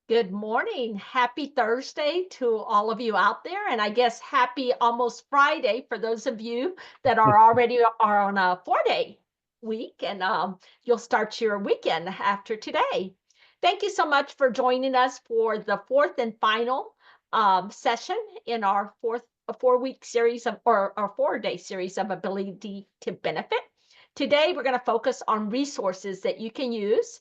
Good morning. Happy Thursday to all of you out there. And I guess happy almost Friday for those of you that are on a 4-day week and you'll start your weekend after today. Thank you so much for joining us for the fourth and final session in our fourth a 4-week series of or our 4-day series of ability to benefit. Today, we're going to focus on resources that you can use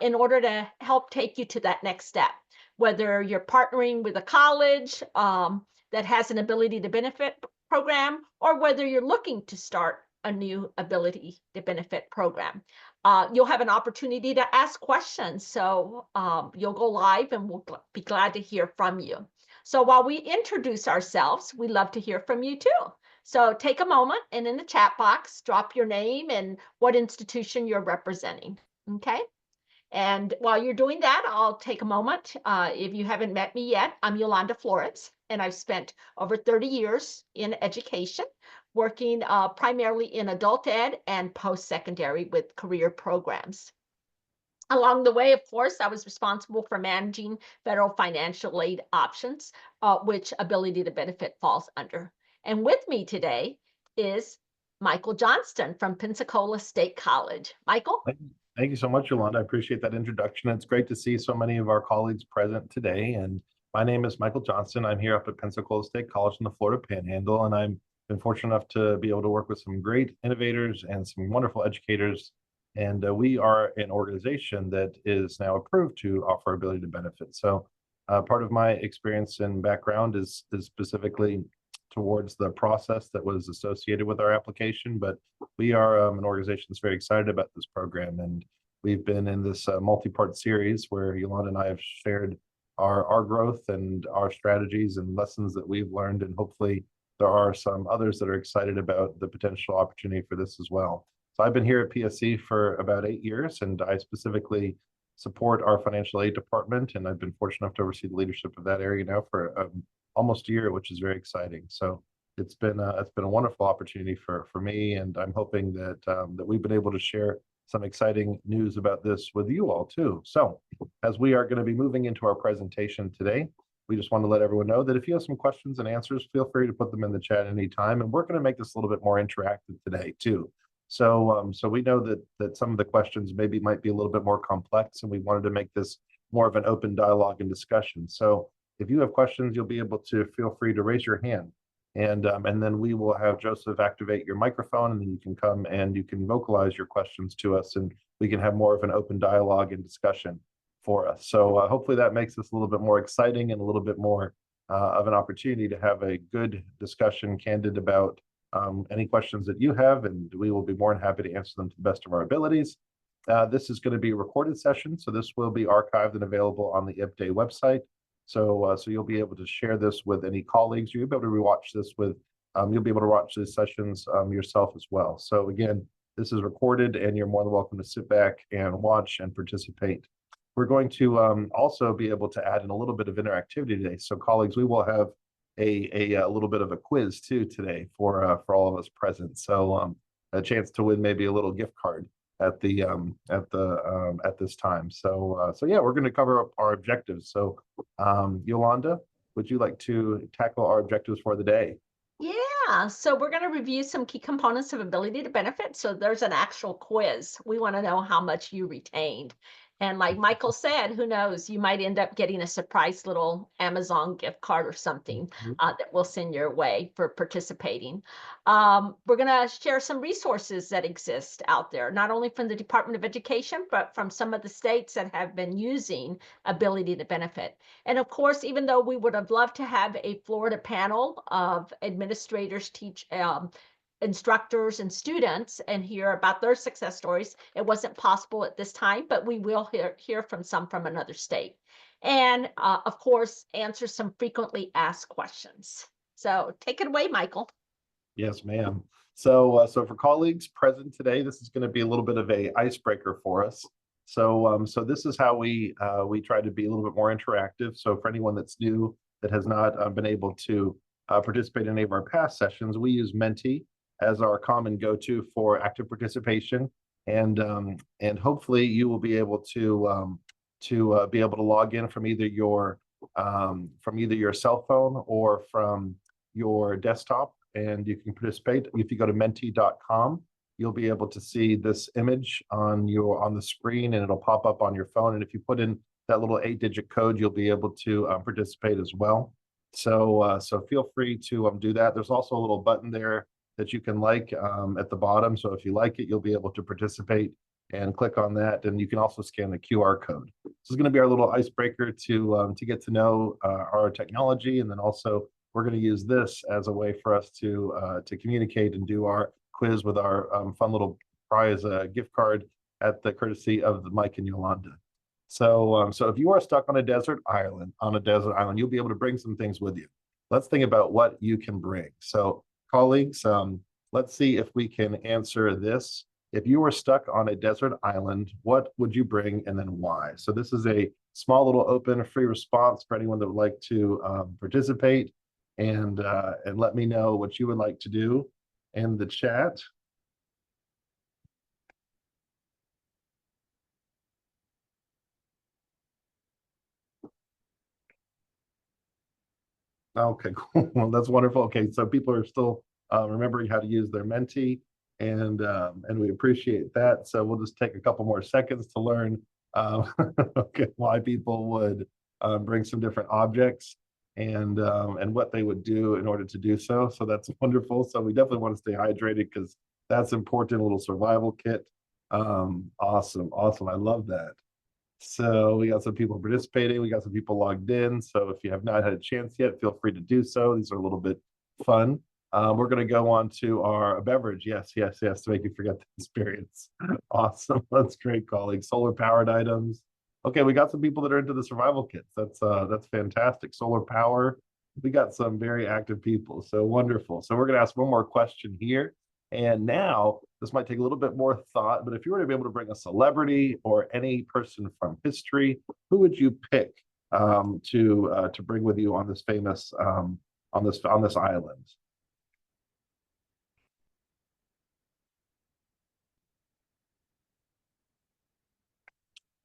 in order to help take you to that next step. Whether you're partnering with a college that has an ability to benefit program, or whether you're looking to start a new ability to benefit program. You'll have an opportunity to ask questions. So you'll go live and we'll be glad to hear from you. So while we introduce ourselves, we love to hear from you too. So take a moment and in the chat box, drop your name and what institution you're representing. Okay. And while you're doing that, I'll take a moment. If you haven't met me yet, I'm Yolanda Flores, and I've spent over 30 years in education, working primarily in adult ed and post-secondary with career programs. Along the way, of course, I was responsible for managing federal financial aid options, which ability to benefit falls under. And with me today is Michael Johnston from Pensacola State College. Michael? Thank you so much, Yolanda. I appreciate that introduction. It's great to see so many of our colleagues present today. And my name is Michael Johnston. I'm here up at Pensacola State College in the Florida Panhandle, and I've been fortunate enough to be able to work with some great innovators and some wonderful educators. And we are an organization that is now approved to offer ability to benefit. So part of my experience and background is specifically towards the process that was associated with our application, but we are an organization that's very excited about this program, and we've been in this multi-part series where Yolanda and I have shared our growth and our strategies and lessons that we've learned, and hopefully there are some others that are excited about the potential opportunity for this as well. So I've been here at PSC for about 8 years, and I specifically support our financial aid department, and I've been fortunate enough to oversee the leadership of that area now for almost a year, which is very exciting. So it's been a wonderful opportunity for me, and I'm hoping that that we've been able to share some exciting news about this with you all too. So as we are going to be moving into our presentation today, we just want to let everyone know that if you have some questions and answers, feel free to put them in the chat anytime, and we're going to make this a little bit more interactive today too. So we know that some of the questions maybe might be a little bit more complex, and we wanted to make this more of an open dialogue and discussion. So if you have questions, you'll be able to feel free to raise your hand, and then we will have Joseph activate your microphone, and then you can come and you can vocalize your questions to us, and we can have more of an open dialogue and discussion for us. So hopefully that makes this a little bit more exciting and a little bit more of an opportunity to have a good discussion, candid about any questions that you have, and we will be more than happy to answer them to the best of our abilities. This is going to be a recorded session, so this will be archived and available on the IPDAY website. So you'll be able to share this with any colleagues. You'll be able to rewatch this with, you'll be able to watch these sessions yourself as well. So again, this is recorded, and you're more than welcome to sit back and watch and participate. We're going to also be able to add in a little bit of interactivity today. So colleagues, we will have a little bit of a quiz too today for all of us present. So a chance to win maybe a little gift card at this time. So yeah, we're going to cover up our objectives. So Yolanda, would you like to tackle our objectives for the day? Yeah, so we're going to review some key components of ability to benefit. So there's an actual quiz. We want to know how much you retained. And like Michael said, who knows, you might end up getting a surprise little Amazon gift card or something that we'll send your way for participating. We're going to share some resources that exist out there, not only from the Department of Education, but from some of the states that have been using ability to benefit. And of course, even though we would have loved to have a Florida panel of administrators, instructors and students and hear about their success stories, it wasn't possible at this time, but we will hear from some from another state. And of course, answer some frequently asked questions. So take it away, Michael. Yes, ma'am. So for colleagues present today, this is going to be a little bit of a icebreaker for us. So this is how we try to be a little bit more interactive. So for anyone that's new that has not been able to participate in any of our past sessions, we use Menti as our common go-to for active participation, and hopefully you will be able to be able to log in from either your cell phone or from your desktop, and you can participate. If you go to menti.com, you'll be able to see this image on the screen, and it'll pop up on your phone. And if you put in that little 8-digit code, you'll be able to participate as well. So feel free to do that. There's also a little button there that you can like at the bottom. So if you like it, you'll be able to participate and click on that. And you can also scan the QR code. This is going to be our little icebreaker to get to know our technology, and then also we're going to use this as a way for us to communicate and do our quiz with our fun little prize gift card at the courtesy of the Mike and Yolanda. So if you are stuck on a desert island, you'll be able to bring some things with you. Let's think about what you can bring. So colleagues, let's see if we can answer this. If you were stuck on a desert island, what would you bring and then why? So this is a small little open free response for anyone that would like to participate, and let me know what you would like to do in the chat. Okay, cool. Well, that's wonderful. Okay, so people are still remembering how to use their Menti, and we appreciate that. So we'll just take a couple more seconds to learn okay, why people would bring some different objects and what they would do in order to do so. So that's wonderful. So we definitely want to stay hydrated because that's important. A little survival kit. Awesome, awesome. I love that. So we got some people participating. We got some people logged in. So if you have not had a chance yet, feel free to do so. These are a little bit fun. We're going to go on to our beverage. Yes, yes, yes, to make you forget the experience. Awesome. That's great, colleagues. Solar powered items. Okay, we got some people that are into the survival kits. That's fantastic. Solar power. We got some very active people. So wonderful. So we're going to ask one more question here. And now this might take a little bit more thought, but if you were to be able to bring a celebrity or any person from history, who would you pick to bring with you on this famous on this island?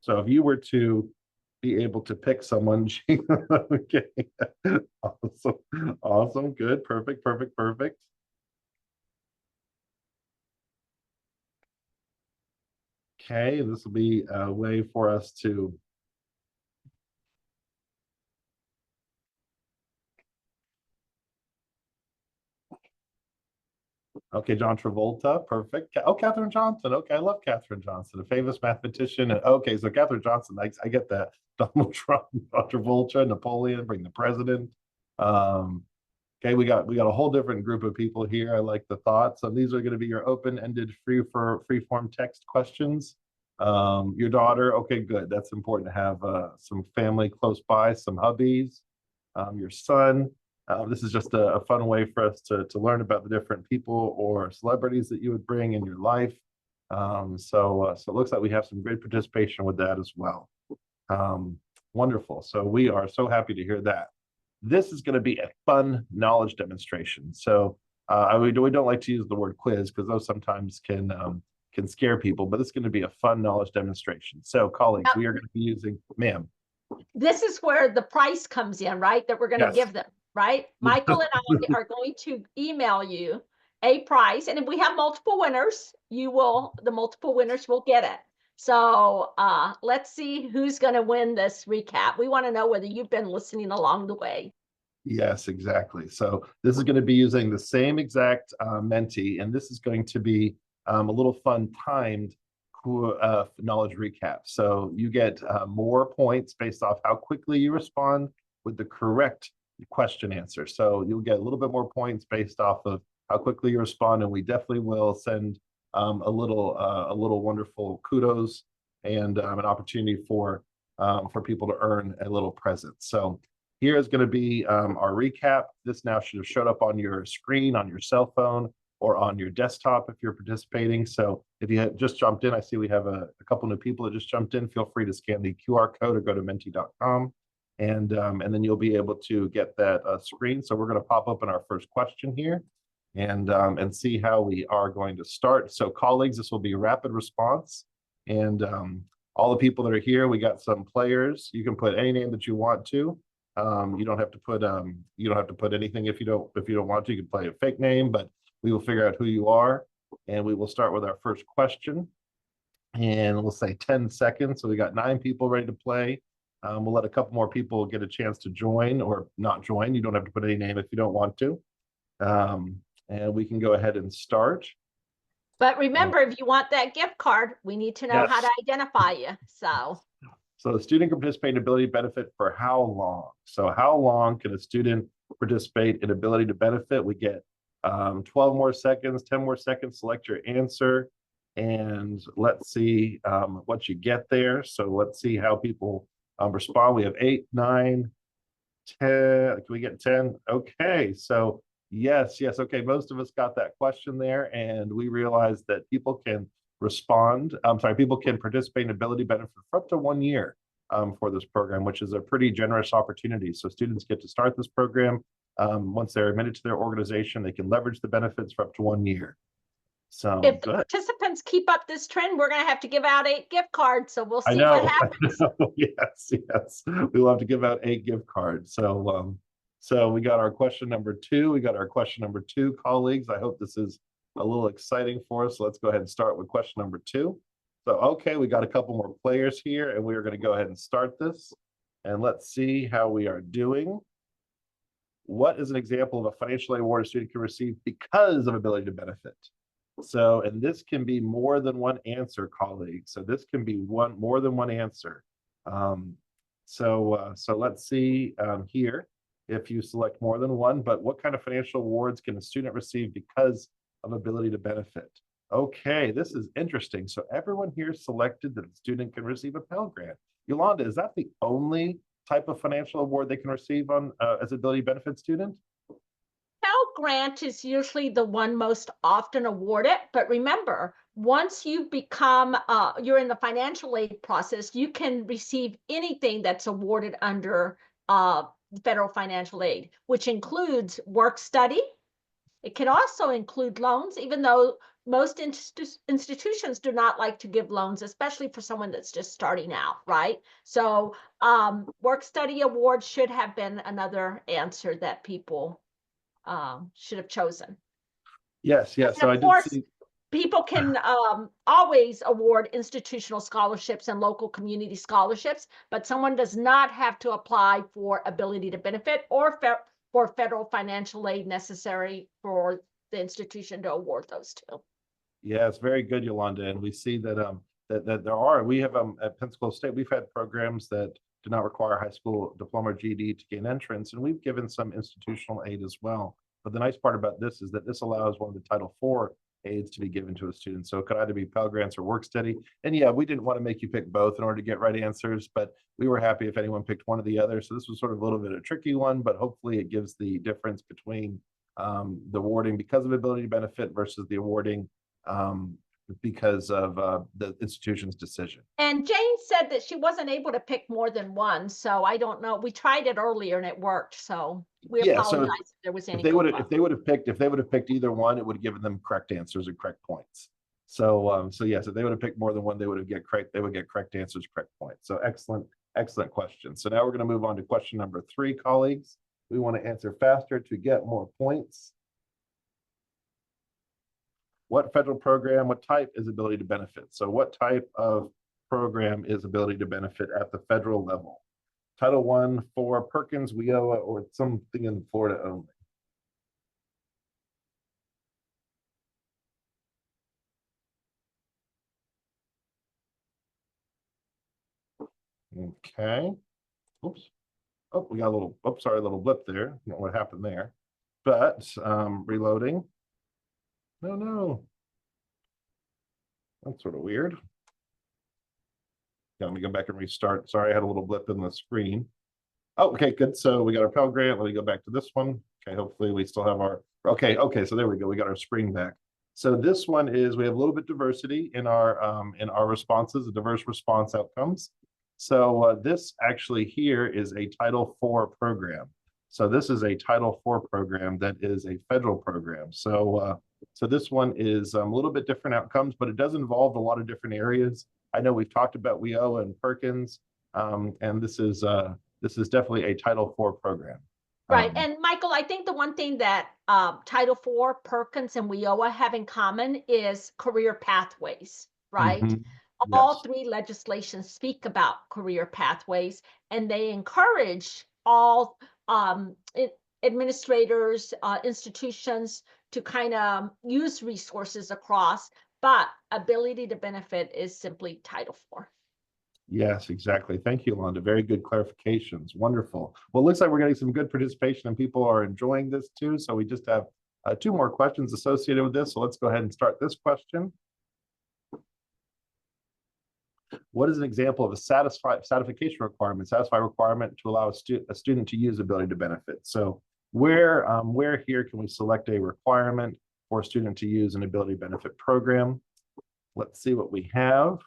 So if you were to be able to pick someone, okay, awesome, awesome, good, perfect, perfect, perfect. Okay, this will be a way for us to okay, John Travolta, perfect. Oh, Katherine Johnson. Okay, I love Katherine Johnson, a famous mathematician. Okay, so Katherine Johnson, I get that. Donald Trump, John Travolta, Napoleon, bring the president. Um, okay, we got a whole different group of people here. I like the thoughts. So these are going to be your open-ended, free form text questions. Your daughter. Okay, good. That's important to have some family close by, some hubbies. Your son. This is just a fun way for us to learn about the different people or celebrities that you would bring in your life. So it looks like we have some great participation with that as well. Wonderful. So we are so happy to hear that. This is going to be a fun knowledge demonstration. So we don't like to use the word quiz because those sometimes can scare people, but it's going to be a fun knowledge demonstration. So colleagues, we are going to be using, ma'am. This is where the price comes in, right? That we're going to give them, right? Michael and I are going to email you a prize, and if we have multiple winners, the multiple winners will get it. So let's see who's going to win this recap. We want to know whether you've been listening along the way. Yes, exactly. So this is going to be using the same exact Menti, and this is going to be a little fun timed knowledge recap. So you get more points based off how quickly you respond with the correct question answer. So you'll get a little bit more points based off of how quickly you respond, and we definitely will send a little wonderful kudos and an opportunity for people to earn a little present. So here is going to be our recap. This now should have showed up on your screen, on your cell phone, or on your desktop if you're participating. So if you had just jumped in, I see we have a couple new people that just jumped in. Feel free to scan the QR code or go to menti.com, and then you'll be able to get that screen. So we're going to pop open our first question here and see how we are going to start. So colleagues, this will be rapid response. And all the people that are here, we got some players. You can put any name that you want to. You don't have to put anything if you don't want to. You can play a fake name, but we will figure out who you are, and we will start with our first question. And we'll say 10 seconds. So we got 9 people ready to play. We'll let a couple more people get a chance to join or not join. You don't have to put any name if you don't want to. And we can go ahead and start. But remember, if you want that gift card, we need to know how to Yes. identify you. So the student can participate in ability to benefit for how long? So how long can a student participate in ability to benefit? We get 12 more seconds, 10 more seconds, select your answer. And let's see what you get there. So let's see how people respond. We have 8, 9, 10. Can we get 10? Okay. So yes. Okay. Most of us got that question there. And we realized that people can people can participate in ability benefit for up to 1 year for this program, which is a pretty generous opportunity. So students get to start this program. Once they're admitted to their organization, they can leverage the benefits for up to 1 year. So if the good. participants keep up this trend, we're going to have to give out 8 gift cards. So we'll I see what know. happens. Yes. We will have to give out 8 gift cards. So we got our question number 2. We got our question number 2, colleagues. I hope this is a little exciting for us. So let's go ahead and start with question number 2. So, okay, we got a couple more players here, and we are going to go ahead and start this. And let's see how we are doing. What is an example of a financial aid award a student can receive because of ability to benefit? So, and this can be more than one answer, colleagues. So this can be more than one answer. So let's see here if you select more than one, but what kind of financial awards can a student receive because of ability to benefit? Okay, this is interesting. So everyone here selected that the student can receive a Pell Grant. Yolanda, is that the only type of financial award they can receive on as ability benefit student? Pell Grant is usually the one most often awarded, but remember, once you become, you're in the financial aid process, you can receive anything that's awarded under federal financial aid, which includes work study. It can also include loans, even though most institutions do not like to give loans, especially for someone that's just starting out, right? So work study award should have been another answer that people should have chosen. Yes. And So of I did course, see. people can always award institutional scholarships and local community scholarships, but someone does not have to apply for ability to benefit or for federal financial aid necessary for the institution to award those to. Yeah, it's very good, Yolanda. And we see that we have at Pensacola State, we've had programs that do not require high school diploma or GED to gain entrance, and we've given some institutional aid as well. But the nice part about this is that this allows one of the Title IV aids to be given to a student. So it could either be Pell Grants or work study. And yeah, we didn't want to make you pick both in order to get right answers, but we were happy if anyone picked one or the other. So this was sort of a little bit of a tricky one, but hopefully it gives the difference between the awarding because of ability to benefit versus the awarding because of the institution's decision. And Jane said that she wasn't able to pick more than one, so I don't know. We tried it earlier and it worked, so we Yeah, apologize so if there was any. if they would have picked either one, it would have given them correct answers and correct points. So yes, if they would have picked more than one, they would get correct answers, correct points. So excellent question. So now we're going to move on to question number 3, colleagues. We want to answer faster to get more points. What federal program, what type is ability to benefit? So what type of program is ability to benefit at the federal level? Title I for Perkins, WIOA, or something in Florida only? Okay. Oops. Oh, we got a little, oops, sorry, a little blip there. I don't know what happened there. But reloading. No. That's sort of weird. Let me go back and restart. Sorry, I had a little blip in the screen. Oh, okay, good. So we got our Pell Grant. Let me go back to this one. Okay, hopefully we still have our, okay, so there we go. We got our screen back. So this one is, we have a little bit diversity in our responses, a diverse response outcomes. So this actually here is a Title IV program. So this is a Title IV program that is a federal program. So this one is a little bit different outcomes, but it does involve a lot of different areas. I know we've talked about WIOA and Perkins, and this is definitely a Title IV program. Right, Um, and Michael, I think the one thing that, Title IV, Perkins, and WIOA have in common is career pathways, right? mhm, All yes, 3 legislations speak about career pathways, and they encourage all, administrators, institutions to kinda use resources across, but ability to benefit is simply Title IV. yes, exactly. Thank you, Londa. Very good clarifications. Wonderful. Well, it looks like we're getting some good participation and people are enjoying this too. So we just have two more questions associated with this. So let's go ahead and start this question. What is an example of a satisfication requirement, satisfy requirement to allow a student to use ability to benefit? So where here can we select a requirement for a student to use an ability benefit program? Let's see what we have.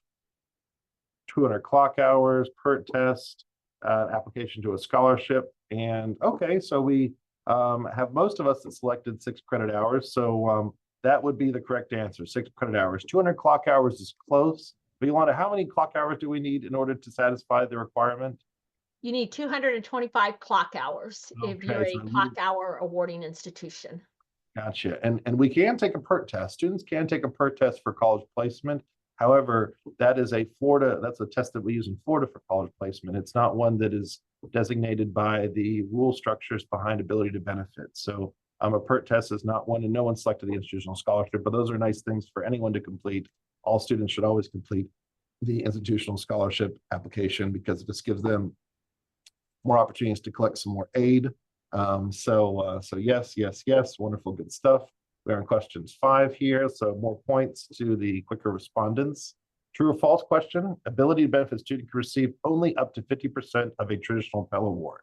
200 clock hours, PERT test, application to a scholarship. And okay, so we have most of us that selected 6 credit hours. So that would be the correct answer, 6 credit hours. 200 clock hours is close. But Yolanda, how many clock hours do we need in order to satisfy the requirement? You need 225 clock hours if Okay, you're so a clock hour awarding institution. gotcha. And we can take a PERT test. Students can take a PERT test for college placement. However, that is that's a test that we use in Florida for college placement. It's not one that is designated by the rule structures behind ability to benefit. So a PERT test is not one, and no one selected the institutional scholarship, but those are nice things for anyone to complete. All students should always complete the institutional scholarship application because it just gives them more opportunities to collect some more aid. So yes, yes, yes, wonderful, good stuff. We're on questions 5 here, so more points to the quicker respondents. True or false question, ability to benefit student can receive only up to 50% of a traditional Pell Award.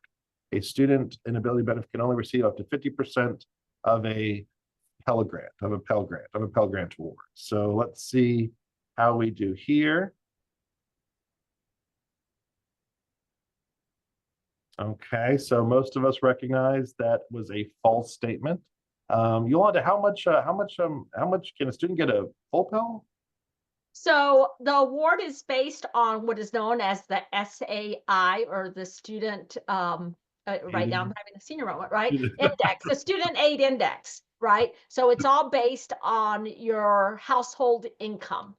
A student in ability benefit can only receive up to 50% of a Pell Grant, of a Pell Grant, of a Pell Grant award. So let's see how we do here. Okay, so most of us recognize that was a false statement. Yolanda, how much can a student get a full Pell? So the award is based on what is known as the SAI, or the student, right now I'm having a senior moment, right? Index, the student aid index, right? So it's all based on your household income.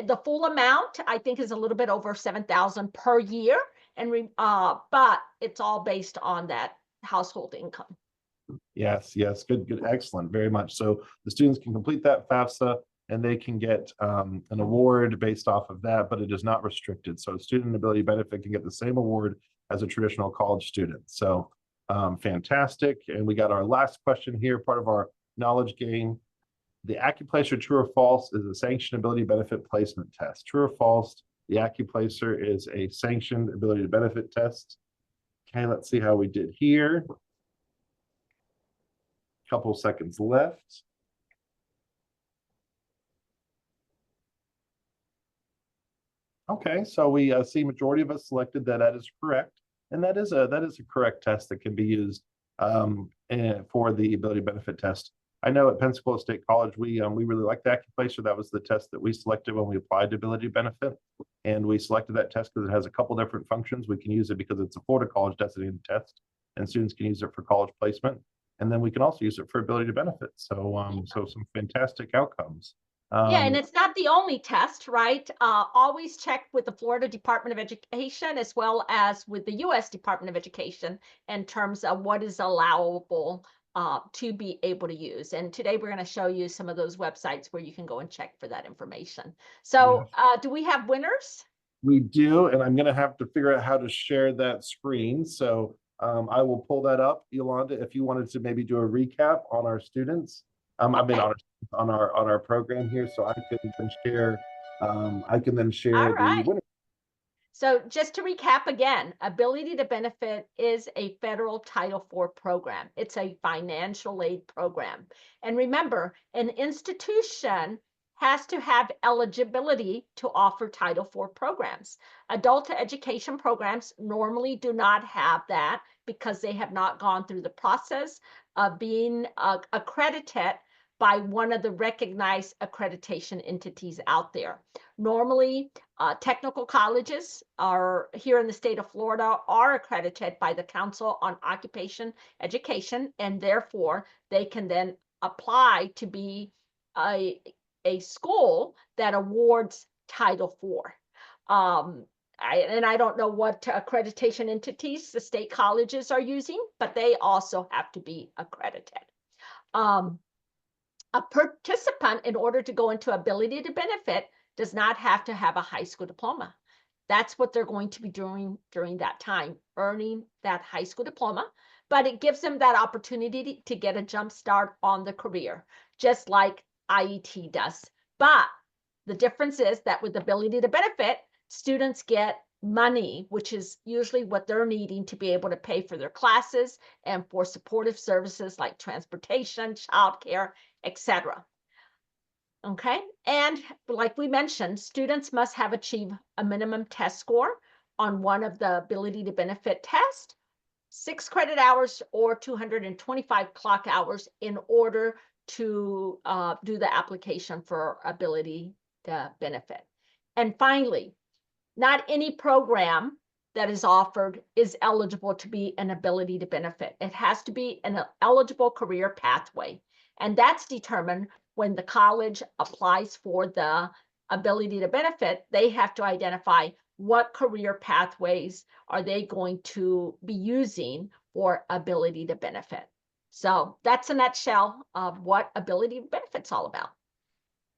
The full amount, I think, is a little bit over 7,000 per year, but it's all based on that household income. Yes, yes, good, good, excellent, very much. So the students can complete that FAFSA and they can get an award based off of that, but it is not restricted. So a student ability benefit can get the same award as a traditional college student. So fantastic. And we got our last question here, part of our knowledge game. The Accuplacer true or false is a sanctioned ability benefit placement test. True or false, the Accuplacer is a sanctioned ability to benefit test. Okay, let's see how we did here. Couple seconds left. Okay, so we see majority of us selected that is correct, and that is a correct test that can be used for the ability benefit test. I know at Pensacola State College we really like the Accuplacer. That was the test that we selected when we applied to ability benefit, and we selected that test because it has a couple different functions. We can use it because it's a Florida college designated test, and students can use it for college placement, and then we can also use it for ability to benefit. So so some fantastic outcomes. Yeah, and Um, it's not the only test, right? Always check with the Florida Department of Education as well as with the U.S. Department of Education in terms of what is allowable to be able to use. And today we're going to show you some of those websites where you can go and check for that information. So, yes. do we have winners? We do, and I'm going to have to figure out how to share that screen. So I will pull that up, Yolanda, if you wanted to maybe do a recap on our students. I mean Okay. on our program here, so I can then All share the right. winner. So just to recap again, Ability to Benefit is a federal Title IV program. It's a financial aid program. And remember, an institution has to have eligibility to offer Title IV programs. Adult education programs normally do not have that because they have not gone through the process of being accredited by one of the recognized accreditation entities out there. Normally, technical colleges are here in the state of Florida are accredited by the Council on Occupation Education, and therefore they can then apply to be a, a school that awards Title IV. I don't know what accreditation entities the state colleges are using, but they also have to be accredited. Um, a participant, in order to go into ability to benefit, does not have to have a high school diploma. That's what they're going to be doing during that time, earning that high school diploma. But it gives them that opportunity to get a jump start on the career, just like IET does. But the difference is that with ability to benefit, students get money, which is usually what they're needing to be able to pay for their classes and for supportive services like transportation, childcare, etc. Okay, and like we mentioned, students must have achieved a minimum test score on one of the ability to benefit tests, 6 credit hours or 225 clock hours in order to do the application for ability to benefit. And finally, not any program that is offered is eligible to be an ability to benefit. It has to be an eligible career pathway. And that's determined when the college applies for the ability to benefit. They have to identify what career pathways are they going to be using for ability to benefit. So that's a nutshell of what ability to benefit's all about.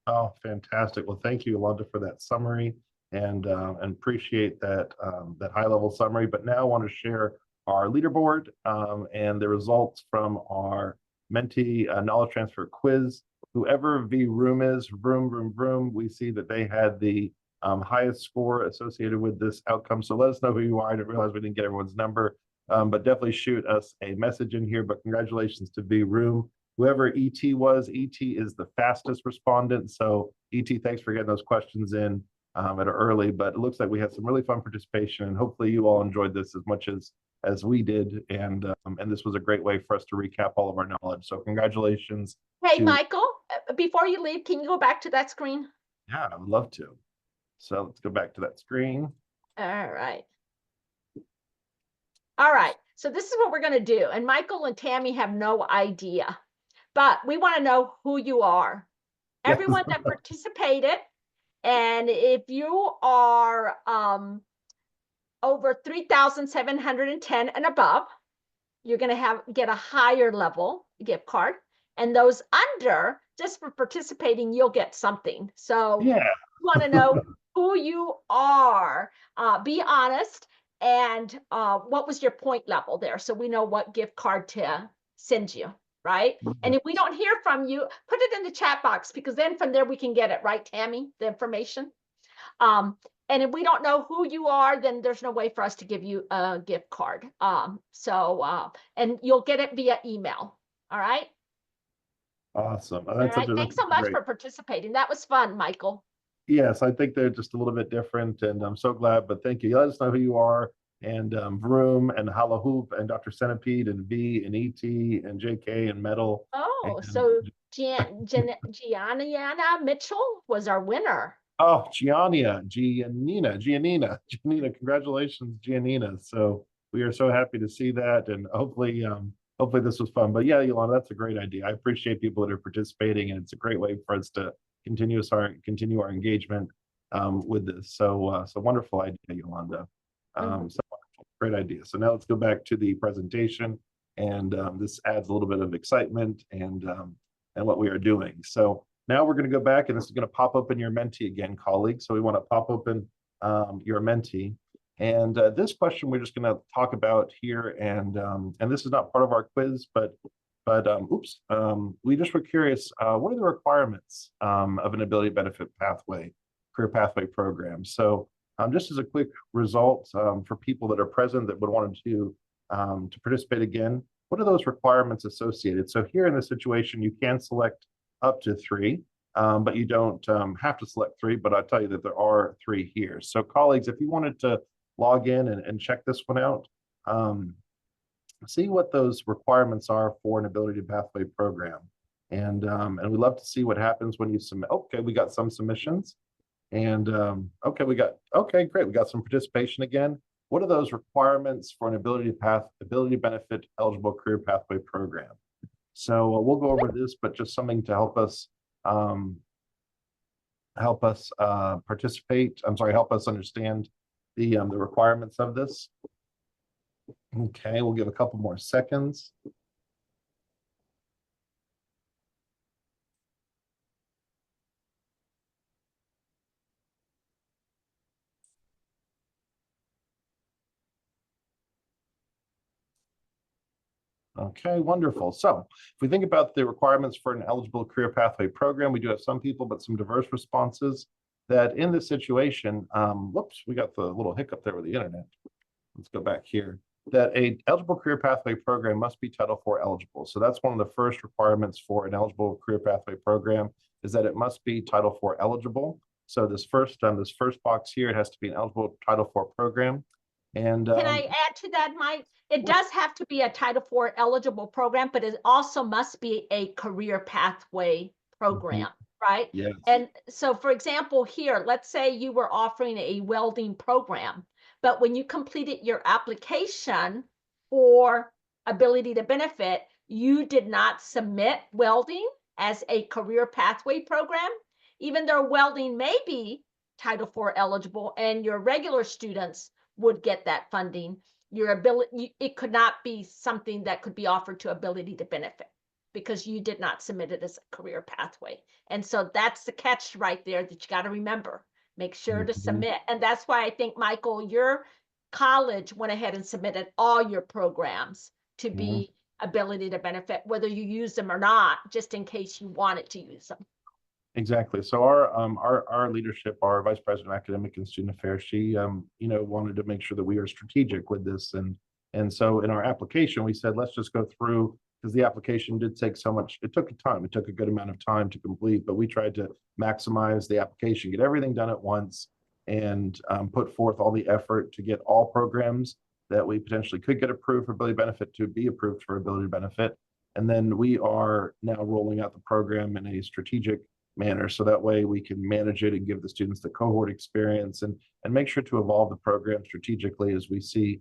Oh, fantastic. Well, thank you, Yolanda, for that summary and appreciate that that high level summary. But now I want to share our leaderboard and the results from our mentee knowledge transfer quiz. Whoever V room is, vroom, we see that they had the highest score associated with this outcome. So let us know who you are. I didn't realize we didn't get everyone's number, but definitely shoot us a message in here. But congratulations to V room. Whoever ET was, ET is the fastest respondent. So ET, thanks for getting those questions in at early, but it looks like we had some really fun participation, and hopefully you all enjoyed this as much as we did. And this was a great way for us to recap all of our knowledge. So congratulations. Hey, Michael, before you leave, can you go back to that screen? Yeah, I'd love to. So let's go back to that screen. All right. All right. So this is what we're going to do. And Michael and Tammy have no idea, but we want to know who you are. Yes. Everyone that participated. And if you are over 3,710 and above, you're going to get a higher level gift card. And those under, just for participating, you'll get something. So yeah, you want to know who you are. Be honest. And what was your point level there? So we know what gift card to send you, right? And if we don't hear from you, put it in the chat box, because then from there we can get it, right, Tammy, the information. And if we don't know who you are, then there's no way for us to give you a gift card. And you'll get it via email. All right. Awesome. All That's right. Thanks so much great. for participating. That was fun, Michael. Yes, I think they're just a little bit different, and I'm so glad. But thank you. Let us know who you are, and Vroom and Hula Hoop and Dr. Centipede and V and ET and JK and Metal. Oh, And, so Gianna Mitchell was our winner. oh, Giannina, congratulations, Giannina. So we are so happy to see that, and hopefully this was fun. But yeah, Yolanda, that's a great idea. I appreciate people that are participating, and it's a great way for us to continue our engagement with this. So wonderful idea, Yolanda. So wonderful, great idea. So now let's go back to the presentation, and this adds a little bit of excitement and what we are doing. So now we're going to go back, and this is going to pop open your Menti again, colleagues. So we want to pop open your Menti. And this question we're just going to talk about here, and this is not part of our quiz, but we just were curious, what are the requirements of an ability benefit pathway, career pathway program? So just as a quick result for people that are present that would want to participate again, what are those requirements associated? So here in this situation, you can select up to 3, but you don't have to select 3, but I'll tell you that there are 3 here. So colleagues, if you wanted to log in and check this one out, see what those requirements are for an ability pathway program. And we'd love to see what happens when you submit. Okay, we got some submissions. And okay, great. We got some participation again. What are those requirements for an ability benefit eligible career pathway program? So we'll go over this, but just something to um, help us participate. I'm sorry, help us understand the requirements of this. Okay, we'll give a couple more seconds. Okay, wonderful. So if we think about the requirements for an eligible career pathway program, we do have some people, but some diverse responses that in this situation, whoops, we got the little hiccup there with the internet. Let's go back here. That a eligible career pathway program must be Title IV eligible. So that's one of the first requirements for an eligible career pathway program is that it must be Title IV eligible. So this first box here, it has to be an eligible Title IV program. And Can I add to that, Mike? It does have to be a Title IV eligible program, but it also must be a career pathway program, right? yes, And so, for example, here, let's say you were offering a welding program, but when you completed your application for ability to benefit, you did not submit welding as a career pathway program, even though welding may be Title IV eligible and your regular students would get that funding. Your ability, it could not be something that could be offered to ability to benefit because you did not submit it as a career pathway. And so that's the catch right there that you got to remember. Make sure to submit. And that's why I think, Michael, your college went ahead and submitted all your programs to be ability to benefit, whether you use them or not, just in case you wanted to use them. exactly. So our leadership, our vice president of academic and student affairs, she wanted to make sure that we are strategic with this, and so in our application we said let's just go through because the application did take so much. It took time. It took a good amount of time to complete, but we tried to maximize the application, get everything done at once, and put forth all the effort to get all programs that we potentially could get approved for ability benefit to be approved for ability benefit. And then we are now rolling out the program in a strategic manner so that way we can manage it and give the students the cohort experience and make sure to evolve the program strategically as we see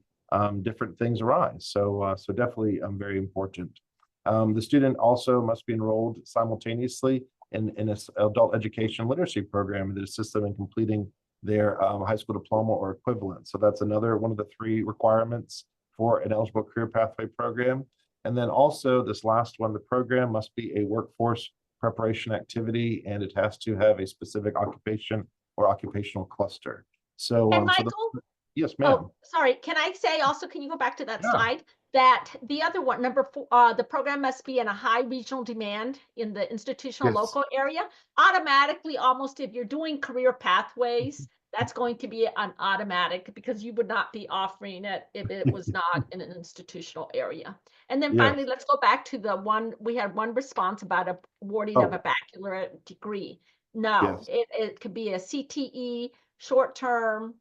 different things arise. So definitely very important. The student also must be enrolled simultaneously in an adult education literacy program that assists them in completing their high school diploma or equivalent. So that's another one of the three requirements for an eligible career pathway program. And then also this last one, the program must be a workforce preparation activity, and it has to have a specific occupation or occupational cluster. So, And Michael, yes, ma'am. oh, sorry. Can I say also, can you go back to that Yeah. slide? That the other one, number 4, the program must be in a high regional demand in the institutional Yes. local area. Automatically, almost if you're doing career pathways, that's going to be an automatic because you would not be offering it if it was not in an institutional area. And then Yes. finally, let's go back to the one, we had one response about awarding of a Oh, baccalaureate degree. No, yes. it could be a CTE, short term,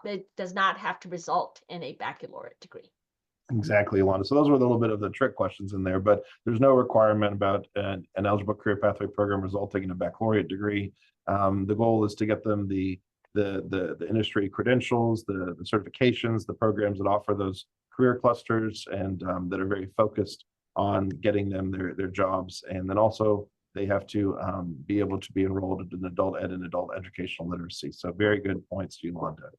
it does not have to result in a baccalaureate degree. Exactly, Alana. So those were a little bit of the trick questions in there, but there's no requirement about an eligible career pathway program resulting in a baccalaureate degree. The goal is to get them the industry credentials, the certifications, the programs that offer those career clusters and that are very focused on getting them their jobs. And then also they have to be able to be enrolled in adult ed and adult educational literacy. So very good points, Yolanda.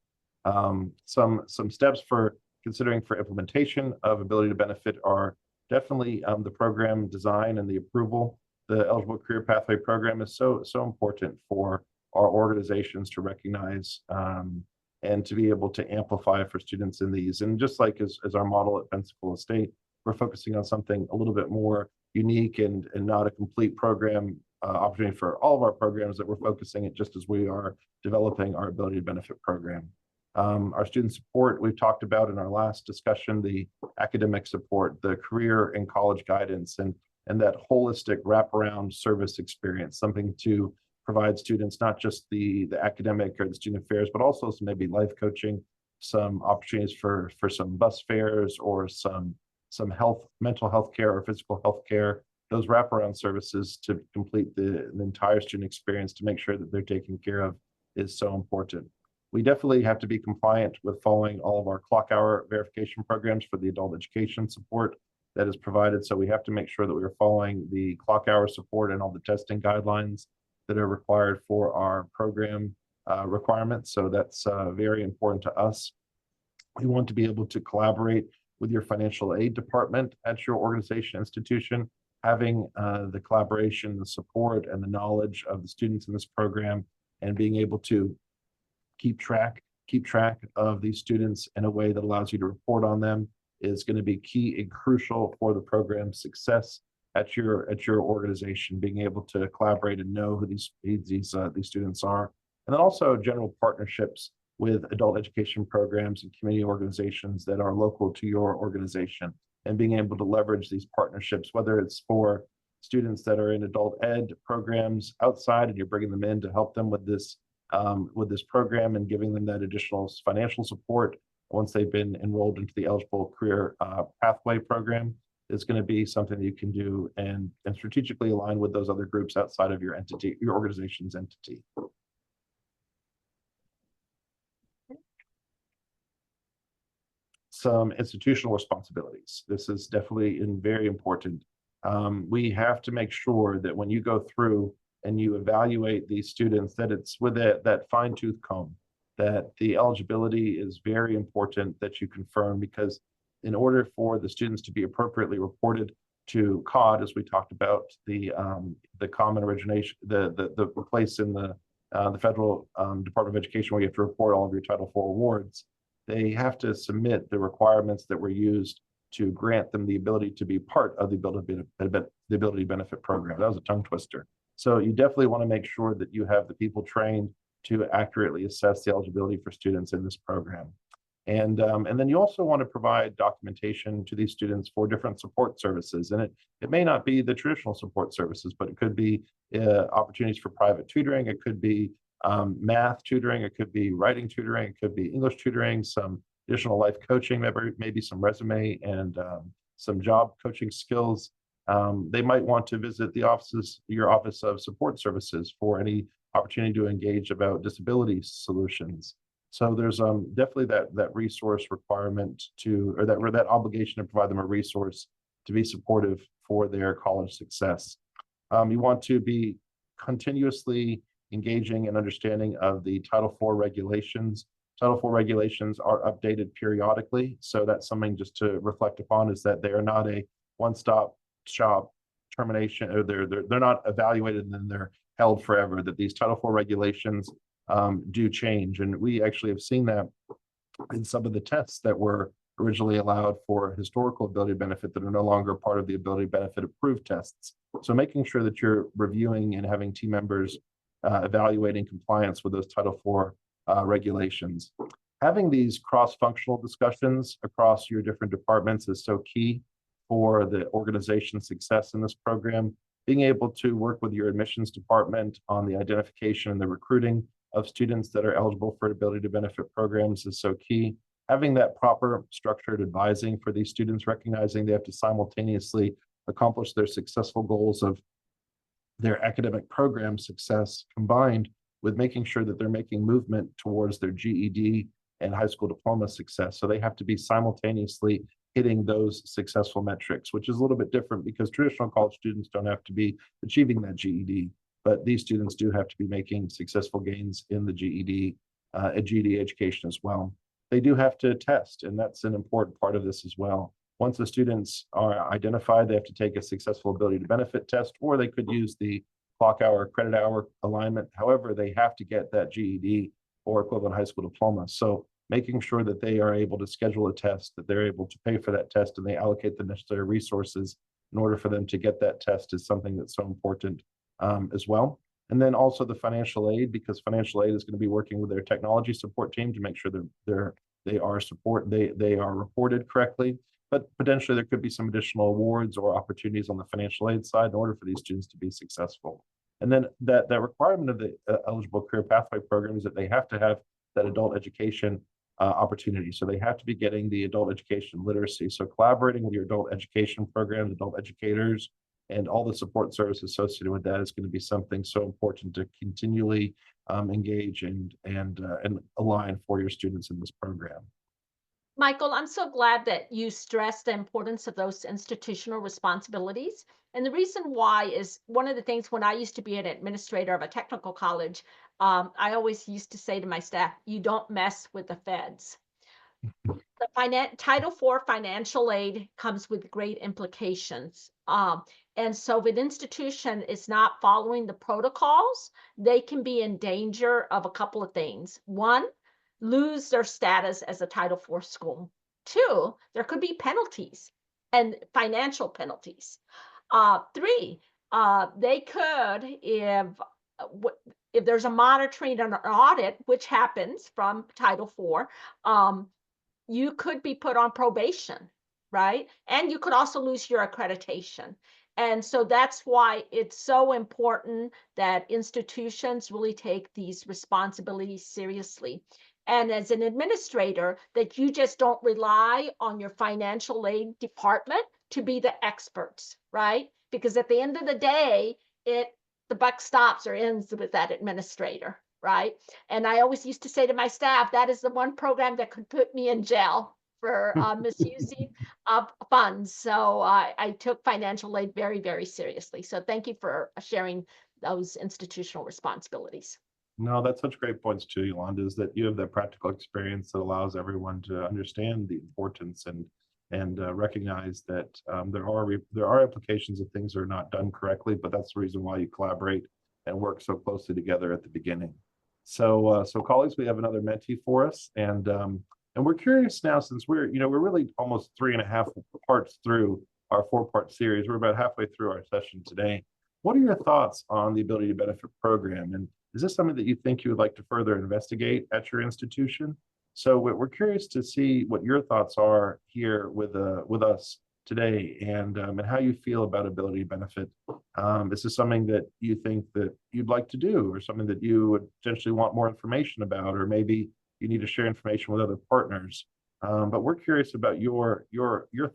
Some steps for considering for implementation of ability to benefit are definitely the program design and the approval. The eligible career pathway program is so important for our organizations to recognize and to be able to amplify for students in these. And just like as our model at Pensacola State, we're focusing on something a little bit more unique and not a complete program opportunity for all of our programs, that we're focusing it just as we are developing our ability to benefit program. Our student support, we've talked about in our last discussion, the academic support, the career and college guidance, and that holistic wraparound service experience, something to provide students not just the academic or the student affairs, but also some maybe life coaching, some opportunities for some bus fares or some mental health care or physical health care, those wraparound services to complete the entire student experience to make sure that they're taken care of is so important. We definitely have to be compliant with following all of our clock hour verification programs for the adult education support that is provided. So we have to make sure that we are following the clock hour support and all the testing guidelines that are required for our program requirements. So that's very important to us. We want to be able to collaborate with your financial aid department at your organization institution, having the collaboration, the support, and the knowledge of the students in this program, and being able to keep track of these students in a way that allows you to report on them is going to be key and crucial for the program's success at your organization. Being able to collaborate and know who these students are, and then also general partnerships with adult education programs and community organizations that are local to your organization, and being able to leverage these partnerships, whether it's for students that are in adult ed programs outside and you're bringing them in to help them with this program and giving them that additional financial support once they've been enrolled into the eligible career pathway program, is going to be something that you can do and strategically align with those other groups outside of your entity, your organization's entity. Some institutional responsibilities. This is definitely very important. We have to make sure that when you go through and you evaluate these students, that it's with that fine-tooth comb, that the eligibility is very important that you confirm, because in order for the students to be appropriately reported to COD, as we talked about, the common origination, the place in the federal Department of Education where you have to report all of your Title IV awards, they have to submit the requirements that were used to grant them the ability to be part of the ability benefit program. That was a tongue twister. So you definitely want to make sure that you have the people trained to accurately assess the eligibility for students in this program. And then you also want to provide documentation to these students for different support services. And it may not be the traditional support services, but it could be opportunities for private tutoring. It could be math tutoring. It could be writing tutoring. It could be English tutoring, some additional life coaching, maybe some resume and some job coaching skills. They might want to visit your Office of Support Services for any opportunity to engage about disability solutions. So there's definitely that resource requirement or that obligation to provide them a resource to be supportive for their college success. You want to be continuously engaging and understanding of the Title IV regulations. Title IV regulations are updated periodically, so that's something just to reflect upon, is that they are not a one-stop shop termination, or they're not evaluated and then they're held forever. That these Title IV regulations do change, and we actually have seen that in some of the tests that were originally allowed for historical ability benefit that are no longer part of the ability benefit approved tests. So making sure that you're reviewing and having team members evaluating compliance with those Title IV regulations. Having these cross-functional discussions across your different departments is so key for the organization's success in this program. Being able to work with your admissions department on the identification and the recruiting of students that are eligible for ability to benefit programs is so key. Having that proper structured advising for these students, recognizing they have to simultaneously accomplish their successful goals of their academic program success, combined with making sure that they're making movement towards their GED and high school diploma success. So they have to be simultaneously hitting those successful metrics, which is a little bit different because traditional college students don't have to be achieving that GED, but these students do have to be making successful gains in the GED education as well. They do have to test, and that's an important part of this as well. Once the students are identified, they have to take a successful ability to benefit test, or they could use the clock hour, credit hour alignment. However, they have to get that GED or equivalent high school diploma. So making sure that they are able to schedule a test, that they're able to pay for that test, and they allocate the necessary resources in order for them to get that test is something that's so important as well. And then also the financial aid, because financial aid is going to be working with their technology support team to make sure that they are reported correctly. But potentially there could be some additional awards or opportunities on the financial aid side in order for these students to be successful. And then that requirement of the eligible career pathway program is that they have to have that adult education opportunity. So they have to be getting the adult education literacy. So collaborating with your adult education programs, adult educators, and all the support services associated with that is going to be something so important to continually engage and align for your students in this program. Michael, I'm so glad that you stressed the importance of those institutional responsibilities. And the reason why is one of the things when I used to be an administrator of a technical college, I always used to say to my staff, you don't mess with the feds. The Title IV financial aid comes with great implications. And so if an institution is not following the protocols, they can be in danger of a couple of things. One, lose their status as a Title IV school. Two, there could be penalties and financial penalties. Three, they could, if there's a monitoring and an audit, which happens from Title IV, you could be put on probation, right? And you could also lose your accreditation. And so that's why it's so important that institutions really take these responsibilities seriously. And as an administrator, that you just don't rely on your financial aid department to be the experts, right? Because at the end of the day, the buck stops or ends with that administrator, right? And I always used to say to my staff, that is the one program that could put me in jail for misusing of funds. So I took financial aid very, very seriously. So thank you for sharing those institutional responsibilities. No, that's such great points too, Yolanda, is that you have that practical experience that allows everyone to understand the importance and recognize that there are implications if things are not done correctly, but that's the reason why you collaborate and work so closely together at the beginning. So colleagues, we have another mentee for us, and we're curious now since we're really almost 3.5 parts through our 4-part series. We're about halfway through our session today. What are your thoughts on the Ability to Benefit program, and is this something that you think you would like to further investigate at your institution? So we're curious to see what your thoughts are here with us today, and how you feel about Ability to Benefit. Is this something that you think that you'd like to do, or something that you would potentially want more information about, or maybe you need to share information with other partners? But we're curious about your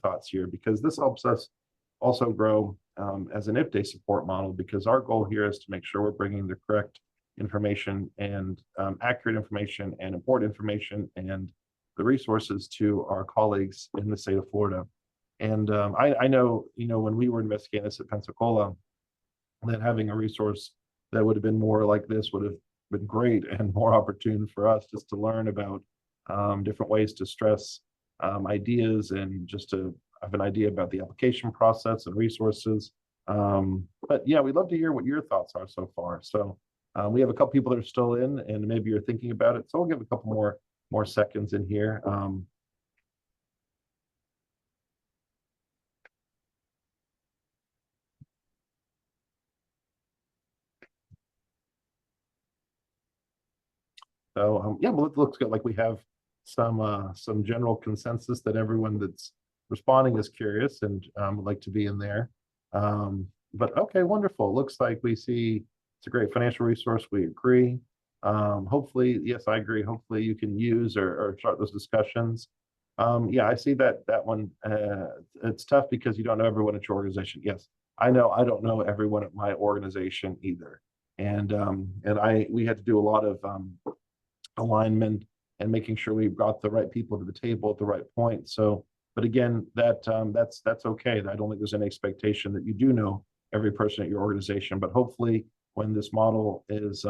thoughts here, because this helps us also grow as an IPDA support model, because our goal here is to make sure we're bringing the correct information and accurate information and important information and the resources to our colleagues in the state of Florida. And I know, when we were investigating this at Pensacola, that having a resource that would have been more like this would have been great and more opportune for us just to learn about different ways to stress ideas and just to have an idea about the application process and resources. But yeah, we'd love to hear what your thoughts are so far. So we have a couple people that are still in, and maybe you're thinking about it. So we'll give a couple more seconds in here. So yeah, well, it looks good. Like we have some general consensus that everyone that's responding is curious and would like to be in there. But okay, wonderful. Looks like we see it's a great financial resource. We agree. Hopefully, yes, I agree. Hopefully, you can use or start those discussions. Yeah, I see that one. It's tough because you don't know everyone at your organization. Yes, I know. I don't know everyone at my organization either, and we had to do a lot of alignment and making sure we've got the right people to the table at the right point. So, but again, that's okay. I don't think there's any expectation that you do know every person at your organization, but hopefully when this model is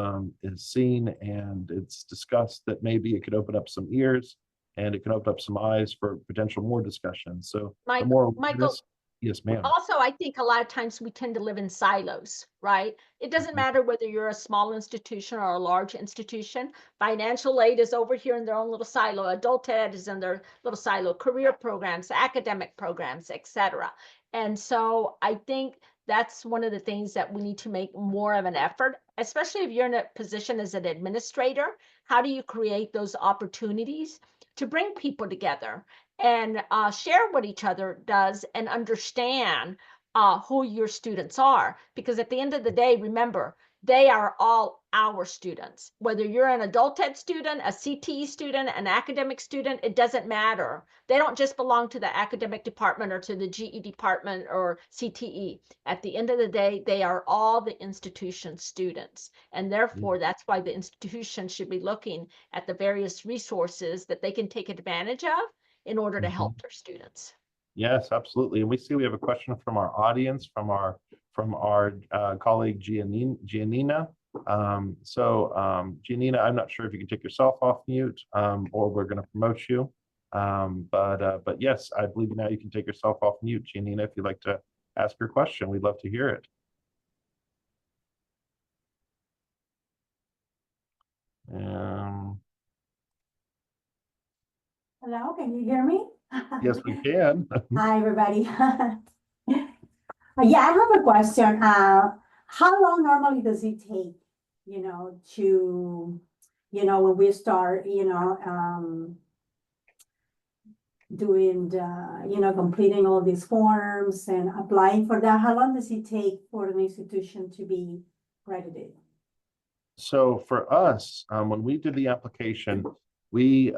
seen and it's discussed, that maybe it could open up some ears and it can open up some eyes for potential more discussion. So the more Michael, awareness, yes, ma'am. also, I think a lot of times we tend to live in silos, right? It doesn't matter whether you're a small institution or a large institution. Financial aid is over here in their own little silo. Adult ed is in their little silo. Career programs, academic programs, etc. And so I think that's one of the things that we need to make more of an effort, especially if you're in a position as an administrator. How do you create those opportunities to bring people together and share what each other does and understand who your students are? Because at the end of the day, remember, they are all our students. Whether you're an adult ed student, a CTE student, an academic student, it doesn't matter. They don't just belong to the academic department or to the GE department or CTE. At the end of the day, they are all the institution students. And therefore, that's why the institution should be looking at the various resources that they can take advantage of in order to Mhm. help their students. Yes, absolutely. And we see we have a question from our audience, from our colleague Giannina. Giannina, I'm not sure if you can take yourself off mute, or we're going to promote you. But yes, I believe now you can take yourself off mute, Giannina, if you'd like to ask your question. We'd love to hear it. Um, Hello, can you hear me? yes, we can. Hi, everybody. Yeah, I have a question. How long normally does it take, when we start, doing completing all these forms and applying for that? How long does it take for an institution to be accredited? So for us, when we did the application, we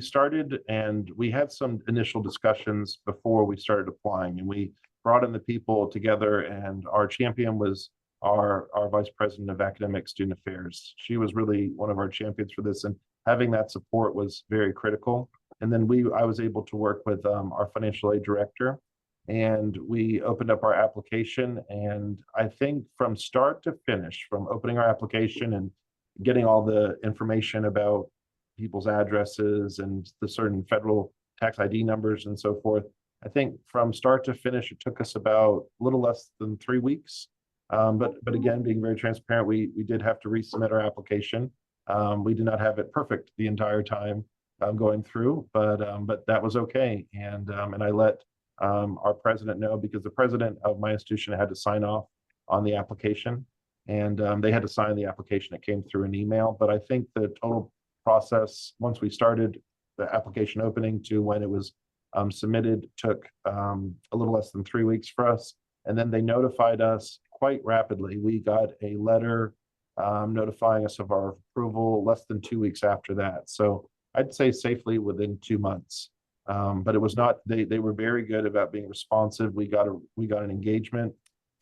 started and we had some initial discussions before we started applying, and we brought in the people together. And our champion was our vice president of academic student affairs. She was really one of our champions for this, and having that support was very critical. And then I was able to work with our financial aid director, and we opened up our application. And I think from start to finish, from opening our application and getting all the information about people's addresses and the certain federal tax ID numbers and so forth, I think from start to finish, it took us about a little less than 3 weeks. But again, being very transparent, we did have to resubmit our application. We did not have it perfect the entire time going through, but that was okay. And I let our president know, because the president of my institution had to sign off on the application, and they had to sign the application. It came through an email, but I think the total process, once we started the application opening to when it was submitted, took a little less than 3 weeks for us. And then they notified us quite rapidly. We got a letter notifying us of our approval less than 2 weeks after that. So I'd say safely within 2 months. But it was not, they were very good about being responsive. We got an engagement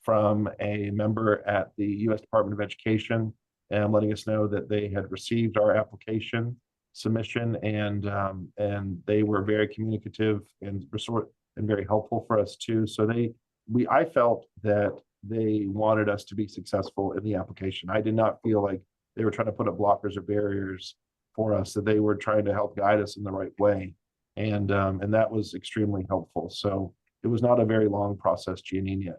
from a member at the U.S. Department of Education, and letting us know that they had received our application submission, and they were very communicative and very helpful for us too. So I felt that they wanted us to be successful in the application. I did not feel like they were trying to put up blockers or barriers for us, that they were trying to help guide us in the right way. And that was extremely helpful. So it was not a very long process, Giannina.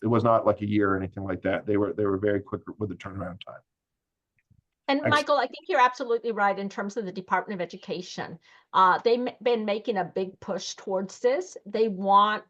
It was not like a year or anything like that. They were very quick with the turnaround time. And Michael, I think you're absolutely right in terms of the Department of Education. They've been making a big push towards this. They want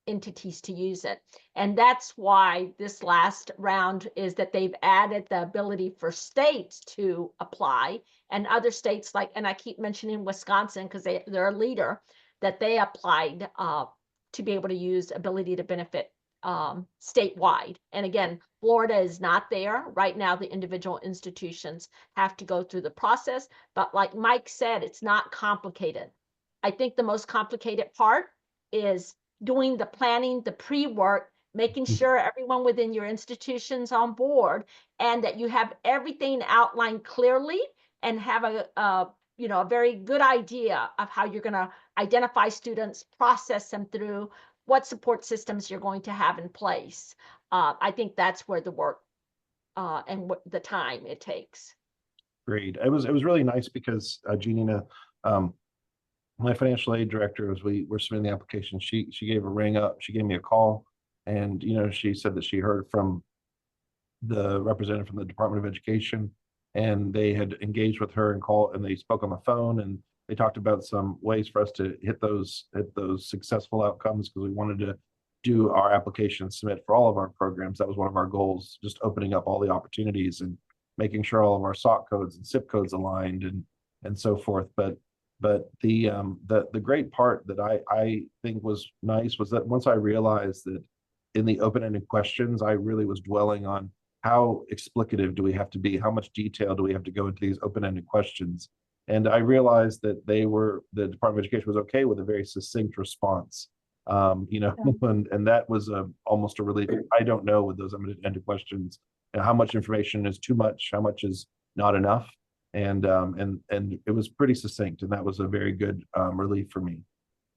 entities to use it. And that's why this last round is that they've added the ability for states to apply, and other states and I keep mentioning Wisconsin because they're a leader, that they applied to be able to use ability to benefit statewide. And again, Florida is not there. Right now, the individual institutions have to go through the process. But like Mike said, it's not complicated. I think the most complicated part is doing the planning, the pre-work, making sure everyone within your institution's on board, and that you have everything outlined clearly and have a very good idea of how you're going to identify students, process them through, what support systems you're going to have in place. I think that's where the work and what the time it takes. Great. It was really nice because Janina, my financial aid director, as we were submitting the application, she gave a ring up. She gave me a call, and she said that she heard from the representative from the Department of Education, and they had engaged with her and they spoke on the phone, and they talked about some ways for us to hit those successful outcomes, because we wanted to do our application submit for all of our programs. That was one of our goals, just opening up all the opportunities and making sure all of our SOC codes and SIP codes aligned and so forth. But the great part that I think was nice was that once I realized that in the open-ended questions, I really was dwelling on how explicative do we have to be? How much detail do we have to go into these open-ended questions? And I realized that the Department of Education was okay with a very succinct response. And that was almost a relief. I don't know with those open-ended questions, how much information is too much, how much is not enough. And it was pretty succinct, and that was a very good relief for me.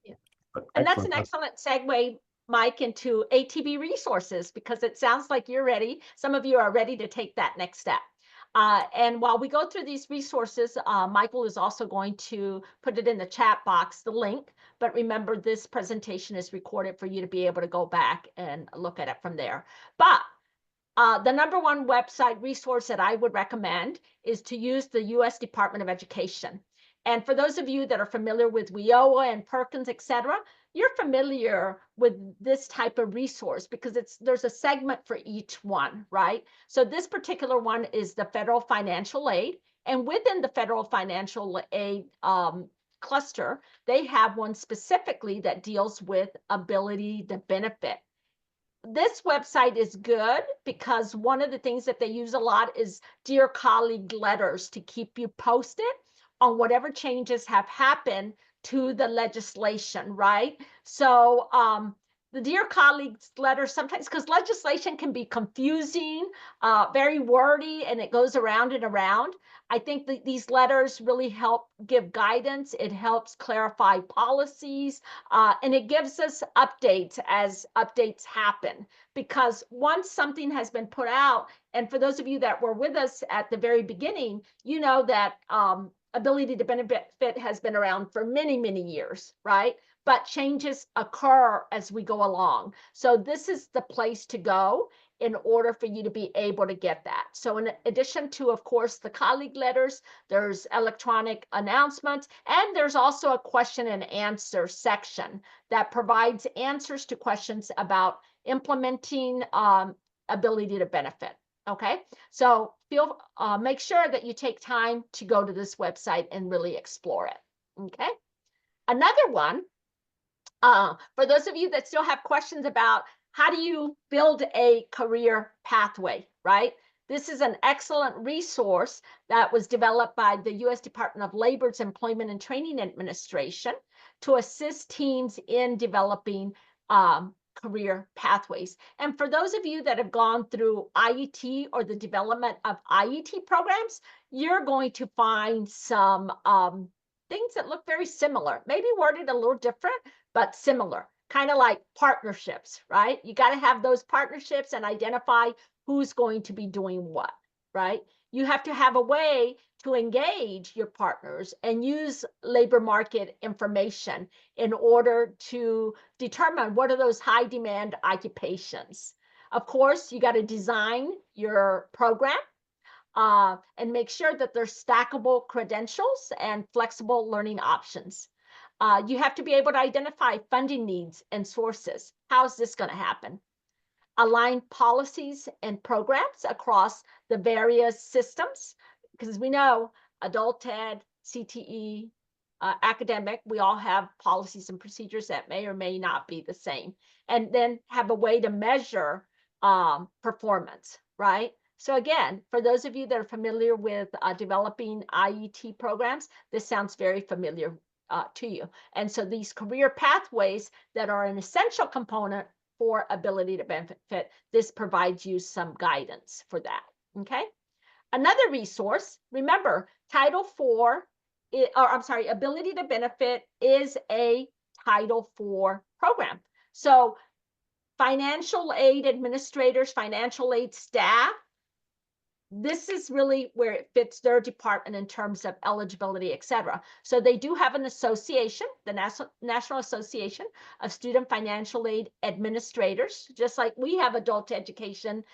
Yeah. But And that's an excellent. excellent segue, Mike, into ATB resources, because it sounds like you're ready. Some of you are ready to take that next step. And while we go through these resources, Michael is also going to put it in the chat box, the link. But remember, this presentation is recorded for you to be able to go back and look at it from there. But the number one website resource that I would recommend is to use the U.S. Department of Education. And for those of you that are familiar with WIOA and Perkins, et cetera, you're familiar with this type of resource because there's a segment for each one, right? So this particular one is the federal financial aid. And within the federal financial aid cluster, they have one specifically that deals with ability to benefit. This website is good because one of the things that they use a lot is dear colleague letters to keep you posted on whatever changes have happened to the legislation, right? So the dear colleagues letter sometimes, because legislation can be confusing, very wordy, and it goes around and around. I think that these letters really help give guidance. It helps clarify policies, and it gives us updates as updates happen. Because once something has been put out, and for those of you that were with us at the very beginning, you know that ability to benefit has been around for many, many years, right? But changes occur as we go along. So this is the place to go in order for you to be able to get that. So in addition to, of course, the colleague letters, there's electronic announcements, and there's also a question and answer section that provides answers to questions about implementing ability to benefit. Okay, so make sure that you take time to go to this website and really explore it. Okay, another one, for those of you that still have questions about how do you build a career pathway, right? This is an excellent resource that was developed by the U.S. Department of Labor's Employment and Training Administration to assist teams in developing career pathways. And for those of you that have gone through IET or the development of IET programs, you're going to find some things that look very similar, maybe worded a little different, but similar, kind of like partnerships, right? You got to have those partnerships and identify who's going to be doing what, right? You have to have a way to engage your partners and use labor market information in order to determine what are those high demand occupations. Of course, you got to design your program and make sure that there's stackable credentials and flexible learning options. You have to be able to identify funding needs and sources. How's this going to happen? Align policies and programs across the various systems, because we know adult ed, CTE, academic, we all have policies and procedures that may or may not be the same. And then have a way to measure performance, right? So again, for those of you that are familiar with developing IET programs, this sounds very familiar to you. And so these career pathways that are an essential component for ability to benefit, this provides you some guidance for that, okay? Another resource, remember, Title IV, Ability to Benefit is a Title IV program. So financial aid administrators, financial aid staff, this is really where it fits their department in terms of eligibility, et cetera. So they do have an association, the National Association of Student Financial Aid Administrators, just like we have adult education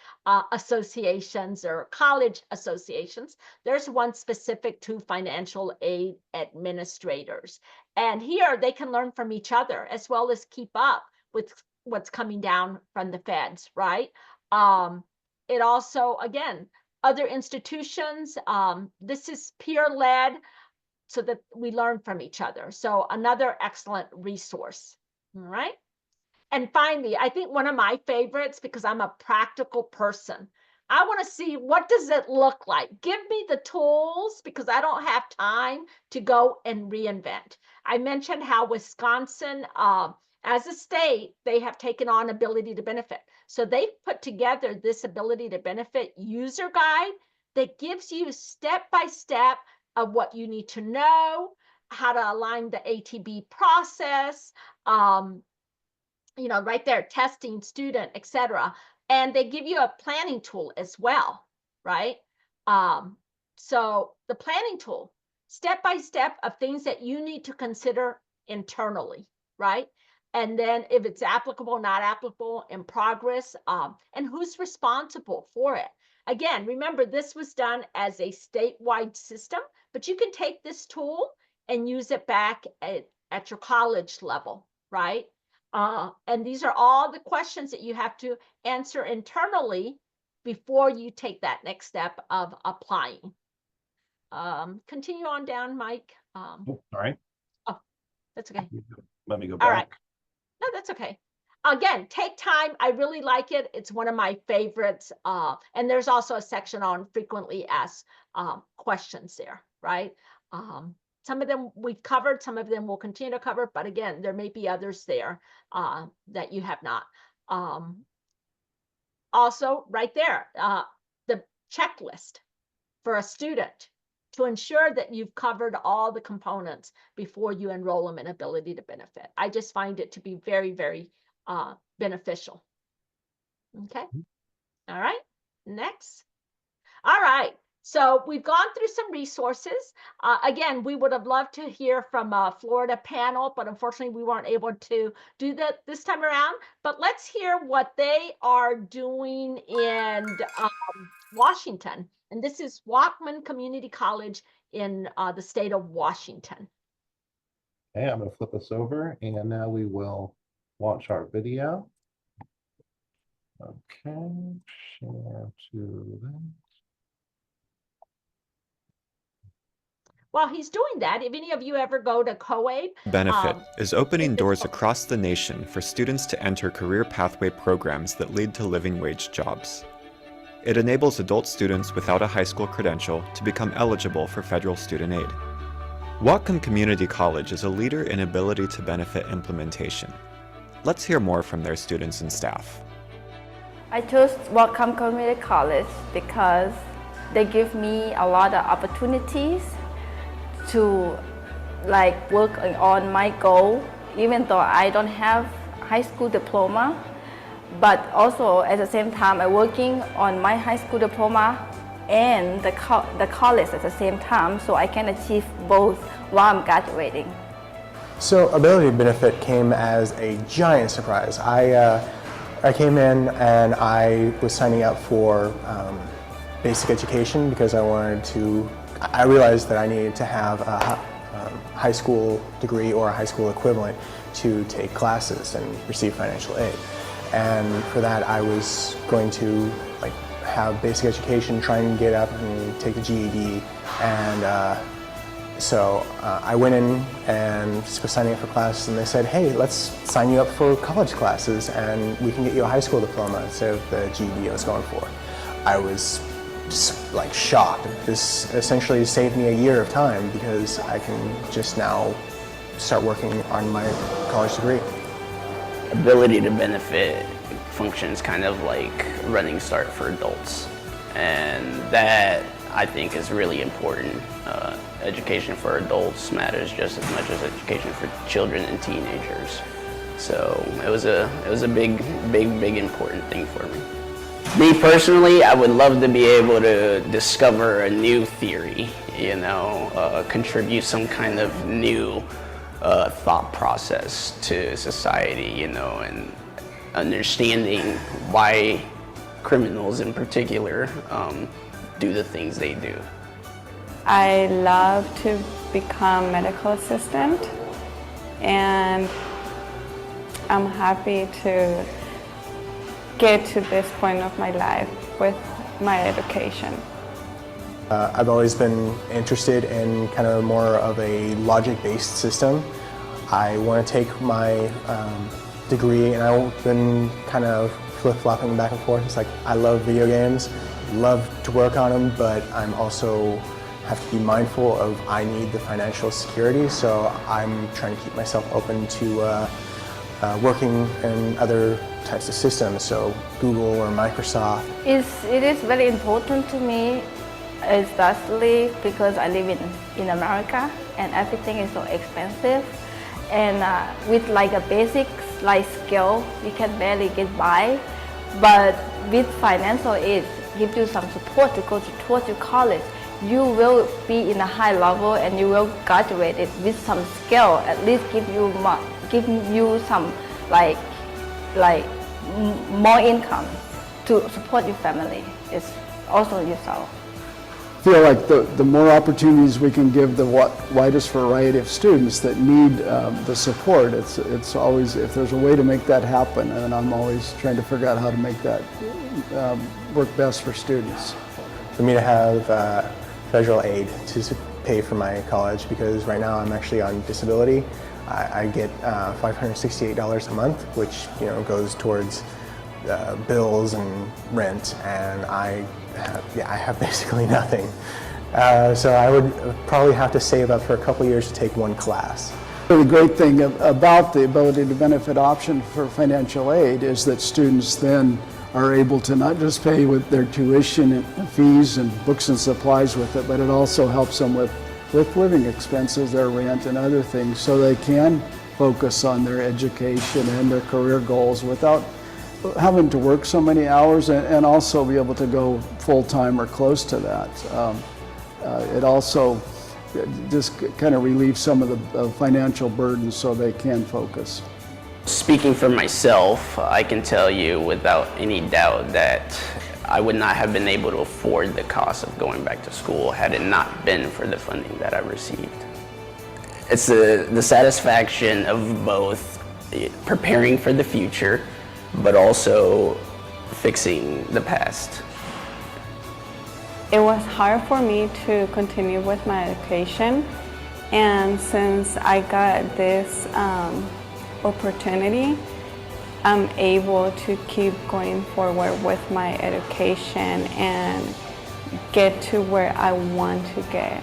associations or college associations. There's one specific to financial aid administrators. And here they can learn from each other as well as keep up with what's coming down from the feds, right? It also, again, other institutions, this is peer-led so that we learn from each other. So another excellent resource, all right? And finally, I think one of my favorites, because I'm a practical person, I want to see, what does it look like? Give me the tools, because I don't have time to go and reinvent. I mentioned how Wisconsin, as a state, they have taken on ability to benefit. So they've put together this ability to benefit user guide that gives you step by step of what you need to know, how to align the ATB process, right there, testing, student, etc. And they give you a planning tool as well, right? So the planning tool, step by step of things that you need to consider internally, right? And then if it's applicable, not applicable, in progress, and who's responsible for it. Again, remember, this was done as a statewide system, but you can take this tool and use it back at your college level, right? And these are all the questions that you have to answer internally before you take that next step of applying. Continue on down, Mike. All right. Oh, that's okay. Let me go All back. right. No, that's okay. Again, take time. I really like it. It's one of my favorites. And there's also a section on frequently asked questions there, right? Some of them we've covered, some of them we'll continue to cover, but again, there may be others there that you have not. Also, right there, the checklist for a student to ensure that you've covered all the components before you enroll them in ability to benefit. I just find it to be very, very beneficial. Okay. All right. Next. All right. So we've gone through some resources. Again, we would have loved to hear from a Florida panel, but unfortunately we weren't able to do that this time around. But let's hear what they are doing in Washington. And this is Walkman Community College in the state of Washington. Okay, I'm going to flip us over, and now we will watch our video. Okay, share to them. While he's doing that, if any of you ever go to COABE, Benefit is opening doors across the nation for students to enter career pathway programs that lead to living wage jobs. It enables adult students without a high school credential to become eligible for federal student aid. Whatcom Community College is a leader in ability to benefit implementation. Let's hear more from their students and staff. I chose Whatcom Community College because they give me a lot of opportunities to work on my goal, even though I don't have high school diploma. But also at the same time, I'm working on my high school diploma and the college at the same time, so I can achieve both while I'm graduating. So ability to benefit came as a giant surprise. I came in and I was signing up for basic education because I realized that I needed to have a high school degree or a high school equivalent to take classes and receive financial aid. And for that, I was going to have basic education, try and get up and take the GED. And so I went in and was signing up for classes, and they said, hey, let's sign you up for college classes and we can get you a high school diploma instead of the GED I was going for. I was just shocked. This essentially saved me a year of time because I can just now start working on my college degree. Ability to benefit functions kind of like Running Start for adults, and that I think is really important. Education for adults matters just as much as education for children and teenagers. So it was a big important thing for me. Me personally, I would love to be able to discover a new theory, contribute some kind of new thought process to society, and understanding why criminals in particular do the things they do. I love to become medical assistant, and I'm happy to get to this point of my life with my education. I've always been interested in kind of more of a logic-based system. I want to take my degree, and I've been kind of flip-flopping back and forth. It's I love video games, love to work on them, but I'm also have to be mindful of I need the financial security, so I'm trying to keep myself open to working in other types of systems, so Google or Microsoft. It is very important to me, especially because I live in America and everything is so expensive. And with like a basic life skill, you can barely get by. But with financial aid, give you some support to go towards your college, you will be in a high level and you will graduate it with some skill, at least give you some like more income to support your family. It's also yourself. I feel like the more opportunities we can give the widest variety of students that need the support, it's always, if there's a way to make that happen, and I'm always trying to figure out how to make that work best for students. For me to have federal aid to pay for my college, because right now I'm actually on disability. I get $568 a month, which goes towards bills and rent, and I have basically nothing. So I would probably have to save up for a couple years to take one class. The great thing about the ability to benefit option for financial aid is that students then are able to not just pay with their tuition and fees and books and supplies with it, but it also helps them with living expenses, their rent and other things, so they can focus on their education and their career goals without having to work so many hours, and also be able to go full-time or close to that. It also just kind of relieves some of the financial burden so they can focus. Speaking for myself, I can tell you without any doubt that I would not have been able to afford the cost of going back to school had it not been for the funding that I received. It's the satisfaction of both preparing for the future, but also fixing the past. It was hard for me to continue with my education, and since I got this opportunity, I'm able to keep going forward with my education and get to where I want to get.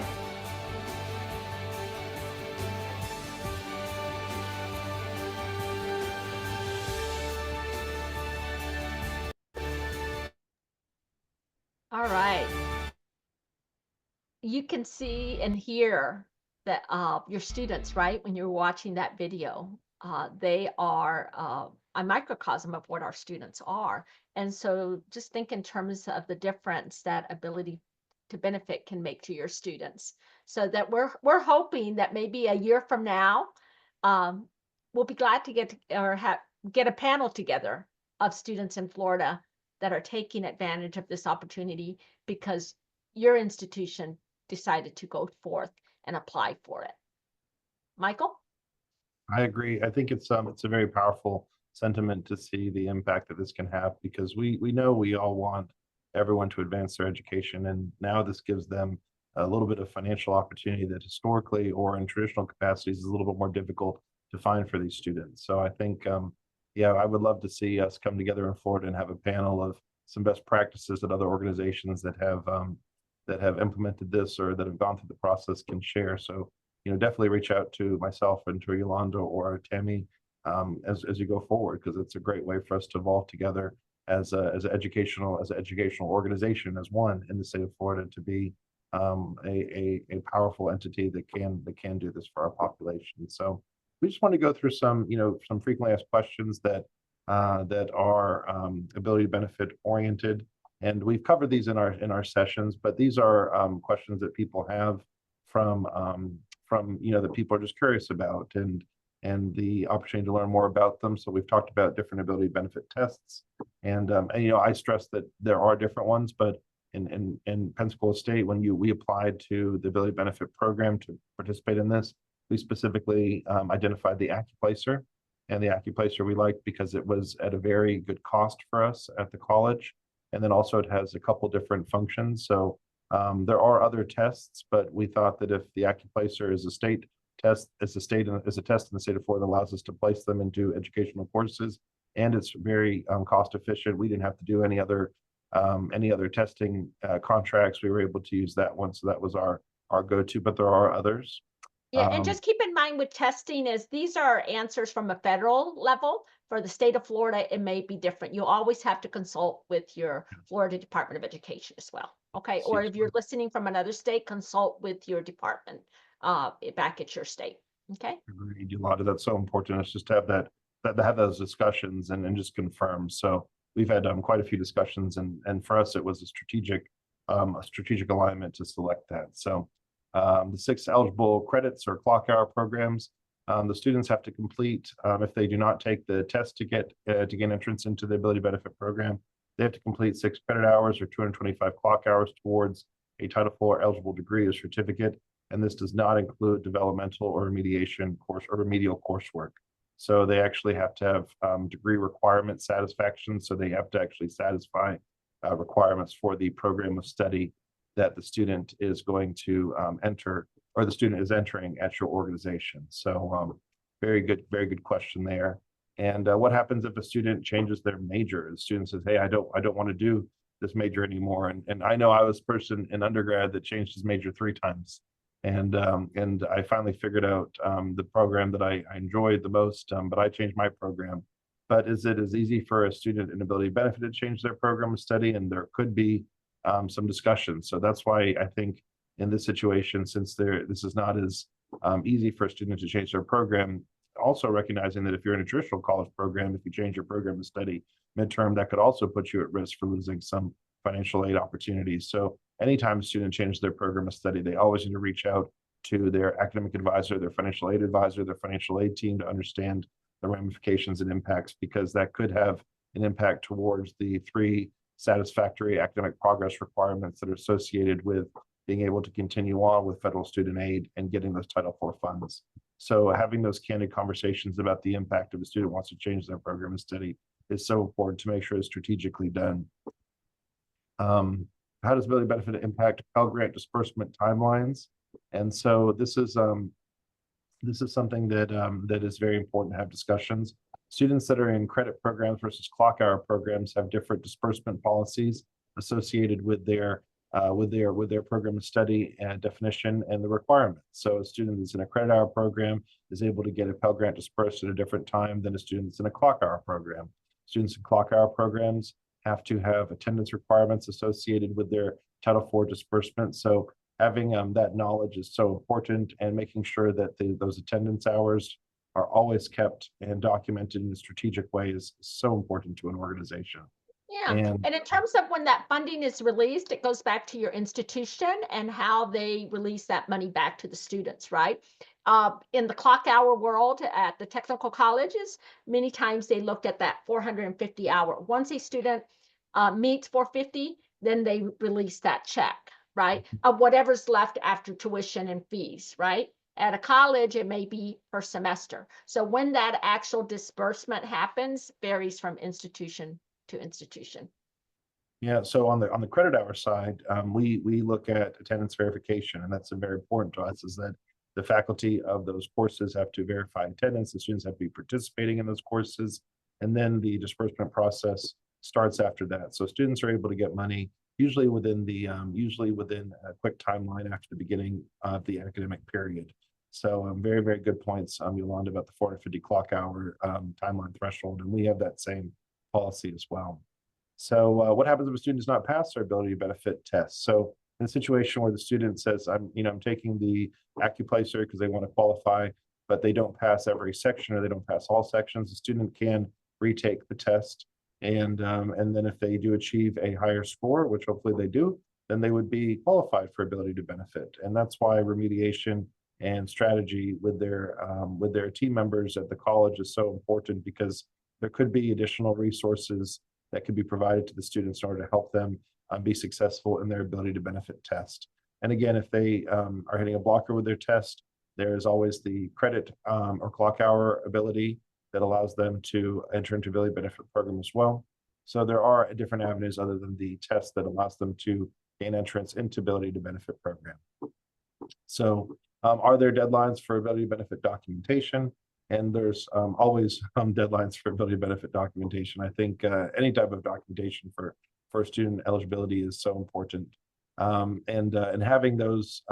All right. You can see and hear that your students, right, when you're watching that video, they are a microcosm of what our students are. And so just think in terms of the difference that ability to benefit can make to your students. So that we're hoping that maybe a year from now, we'll be glad to get a panel together of students in Florida that are taking advantage of this opportunity because your institution decided to go forth and apply for it. Michael? I agree. I think it's a very powerful sentiment to see the impact that this can have, because we know we all want everyone to advance their education, and now this gives them a little bit of financial opportunity that historically or in traditional capacities is a little bit more difficult to find for these students. So I think yeah, I would love to see us come together in Florida and have a panel of some best practices that other organizations that have implemented this or that have gone through the process can share. So, definitely reach out to myself and to Yolanda or Tammy as you go forward, because it's a great way for us to evolve together as an educational organization, as one in the state of Florida, to be a powerful entity that can do this for our population. So we just want to go through some frequently asked questions that are ability to benefit oriented, and we've covered these in our sessions. But these are questions that people have from that people are just curious about, and the opportunity to learn more about them. So we've talked about different ability benefit tests, and I stress that there are different ones, but in Pensacola State, when we applied to the ability benefit program to participate in this, we specifically identified the AccuPlacer, and the AccuPlacer we liked because it was at a very good cost for us at the college, and then also it has a couple different functions. So there are other tests, but we thought that if the AccuPlacer is a state test, is a test in the state of Florida that allows us to place them into educational courses, and it's very cost efficient. We didn't have to do any other any other testing contracts, we were able to use that one. So that was our go-to, but there are others. Yeah, and just keep in mind with testing is these are answers from a federal level. For the state of Florida, it may be different. You always have to consult with your Florida Department of Education as well. Okay, or if you're listening from another state, consult with your department back at your state. Okay. We do a lot of that's so important. It's just to have that have those discussions and just confirm. So we've had quite a few discussions, and for us it was a strategic alignment to select that. So the 6 eligible credits or clock hour programs, the students have to complete if they do not take the test to gain entrance into the ability benefit program. They have to complete 6 credit hours or 225 clock hours towards a Title IV eligible degree or certificate. And this does not include developmental or remediation course or remedial coursework. So they actually have to have degree requirement satisfaction. So they have to actually satisfy requirements for the program of study that the student is going to enter, or the student is entering at your organization. So very good question there. And what happens if a student changes their major? The student says, hey, I don't want to do this major anymore. And I know I was a person in undergrad that changed his major 3 times. And I finally figured out the program that I enjoyed the most, but I changed my program. But is it as easy for a student in ability benefit to change their program of study? And there could be some discussion. So that's why I think in this situation, since this is not as easy for a student to change their program, also recognizing that if you're in a traditional college program, if you change your program of study midterm, that could also put you at risk for losing some financial aid opportunities. So anytime a student changes their program of study, they always need to reach out to their academic advisor, their financial aid advisor, their financial aid team to understand the ramifications and impacts, because that could have an impact towards the 3 satisfactory academic progress requirements that are associated with being able to continue on with federal student aid and getting those Title IV funds. So having those candid conversations about the impact if a student wants to change their program of study is so important to make sure it's strategically done. How does ability benefit impact Pell Grant disbursement timelines? And so this is something that is very important to have discussions. Students that are in credit programs versus clock hour programs have different disbursement policies associated with their program of study and definition and the requirements. So a student that's in a credit hour program is able to get a Pell Grant dispersed at a different time than a student that's in a clock hour program. Students in clock hour programs have to have attendance requirements associated with their Title IV disbursement. So having that knowledge is so important, and making sure that those attendance hours are always kept and documented in a strategic way is so important to an organization. Yeah, and in terms of when that funding is released, it goes back to your institution and how they release that money back to the students, right? In the clock hour world at the technical colleges, many times they looked at that 450 hour. Once a student meets 450, then they release that check, right? Of whatever's left after tuition and fees, right? At a college, it may be per semester. So when that actual disbursement happens, varies from institution to institution. Yeah, so on the credit hour side, we look at attendance verification, and that's very important to us, is that the faculty of those courses have to verify attendance, the students have to be participating in those courses, and then the disbursement process starts after that. So students are able to get money usually within a quick timeline after the beginning of the academic period. So very good points, Yolanda, about the 450 clock hour timeline threshold, and we have that same policy as well. So what happens if a student does not pass their ability benefit test? So in a situation where the student says, I'm taking the Acuplacer because they want to qualify, but they don't pass every section or they don't pass all sections, the student can retake the test. And then if they do achieve a higher score, which hopefully they do, then they would be qualified for ability to benefit. And that's why remediation and strategy with their team members at the college is so important, because there could be additional resources that could be provided to the students in order to help them be successful in their ability to benefit test. And again, if they are hitting a blocker with their test, there's always the credit or clock hour ability that allows them to enter into ability benefit program as well. So there are different avenues other than the test that allows them to gain entrance into ability to benefit program. So are there deadlines for ability benefit documentation? And there's always deadlines for ability benefit documentation. I think any type of documentation for for student eligibility is so important. And having those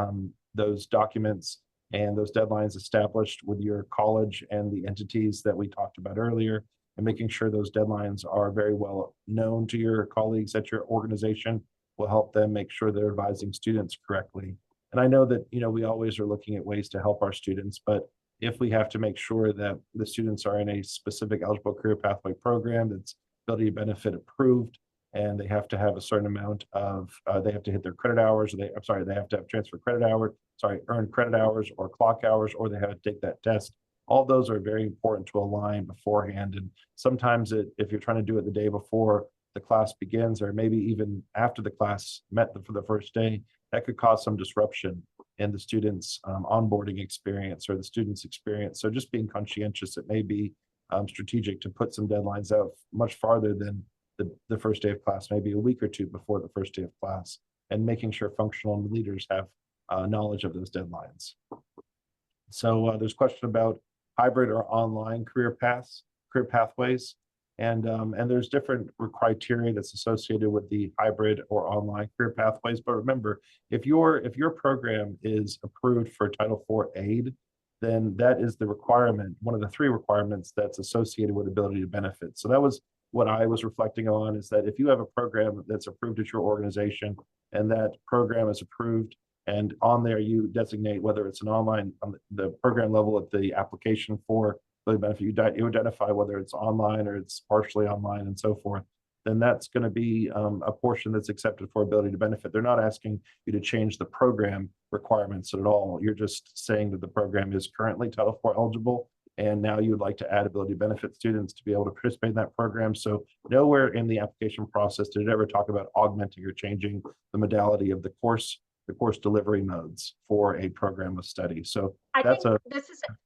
documents and those deadlines established with your college and the entities that we talked about earlier, and making sure those deadlines are very well known to your colleagues at your organization will help them make sure they're advising students correctly. And I know that, we always are looking at ways to help our students, but if we have to make sure that the students are in a specific eligible career pathway program that's ability to benefit approved, and they have to have a certain amount of, they have to hit their credit hours, they have to have transfer credit hours, earn credit hours or clock hours, or they have to take that test. All those are very important to align beforehand. And sometimes if you're trying to do it the day before the class begins, or maybe even after the class met for the first day, that could cause some disruption in the students' onboarding experience or the students' experience. So just being conscientious, it may be strategic to put some deadlines out much farther than the first day of class, maybe a week or two before the first day of class, and making sure functional leaders have knowledge of those deadlines. So there's a question about hybrid or online career pathways. And there's different criteria that's associated with the hybrid or online career pathways. But remember, if your program is approved for Title IV aid, then that is the requirement, one of the 3 requirements that's associated with ability to benefit. So that was what I was reflecting on, is that if you have a program that's approved at your organization and that program is approved, and on there you designate whether it's an online, on the program level of the application for the benefit, you identify whether it's online or it's partially online and so forth, then that's going to be a portion that's accepted for ability to benefit. They're not asking you to change the program requirements at all. You're just saying that the program is currently Title IV eligible, and now you would like to add ability to benefit students to be able to participate in that program. So nowhere in the application process did it ever talk about augmenting or changing the modality of the course delivery modes for a program of study. So I that's think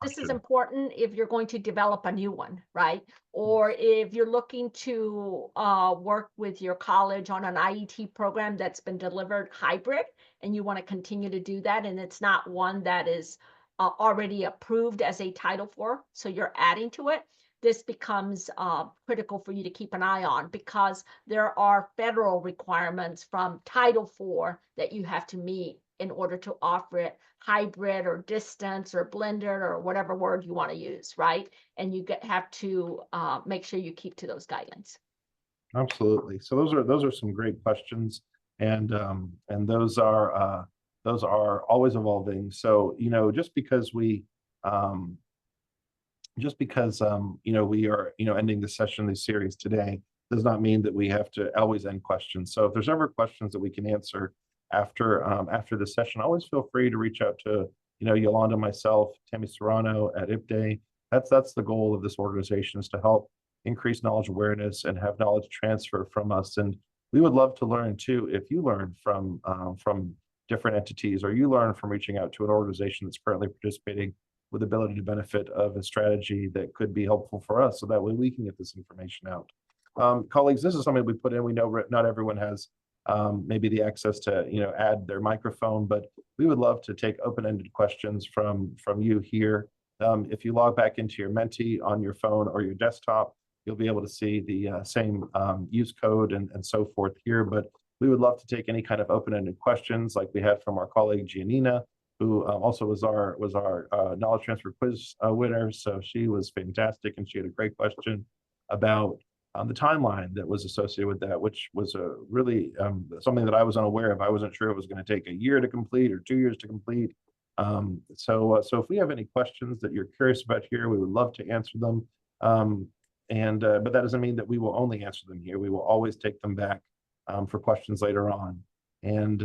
this is important if you're going to develop a new one, right? Or if you're looking to work with your college on an IET program that's been delivered hybrid, and you want to continue to do that, and it's not one that is already approved as a Title IV, so you're adding to it. This becomes critical for you to keep an eye on, because there are federal requirements from Title IV that you have to meet in order to offer it hybrid or distance or blended or whatever word you want to use, right? And you have to make sure you keep to those guidelines. Absolutely. So those are some great questions, and those are always evolving. So just because we we are ending the session, this series today, does not mean that we have to always end questions. So if there's ever questions that we can answer after the session, always feel free to reach out to Yolanda, myself, Tammy Serrano at IPDE. That's the goal of this organization, is to help increase knowledge awareness and have knowledge transfer from us. And we would love to learn too, if you learn from different entities, or you learn from reaching out to an organization that's currently participating with ability to benefit of a strategy that could be helpful for us, so that way we can get this information out. Colleagues, this is something we put in. We know not everyone has maybe the access to add their microphone, but we would love to take open-ended questions from you here. If you log back into your Menti on your phone or your desktop, you'll be able to see the same use code and so forth here. But we would love to take any kind of open-ended questions, like we had from our colleague Giannina, who also was our knowledge transfer quiz winner. So she was fantastic, and she had a great question about the timeline that was associated with that, which was a really something that I was unaware of. I wasn't sure it was going to take a year to complete or 2 years to complete. So if we have any questions that you're curious about here, we would love to answer them. But that doesn't mean that we will only answer them here. We will always take them back for questions later on. And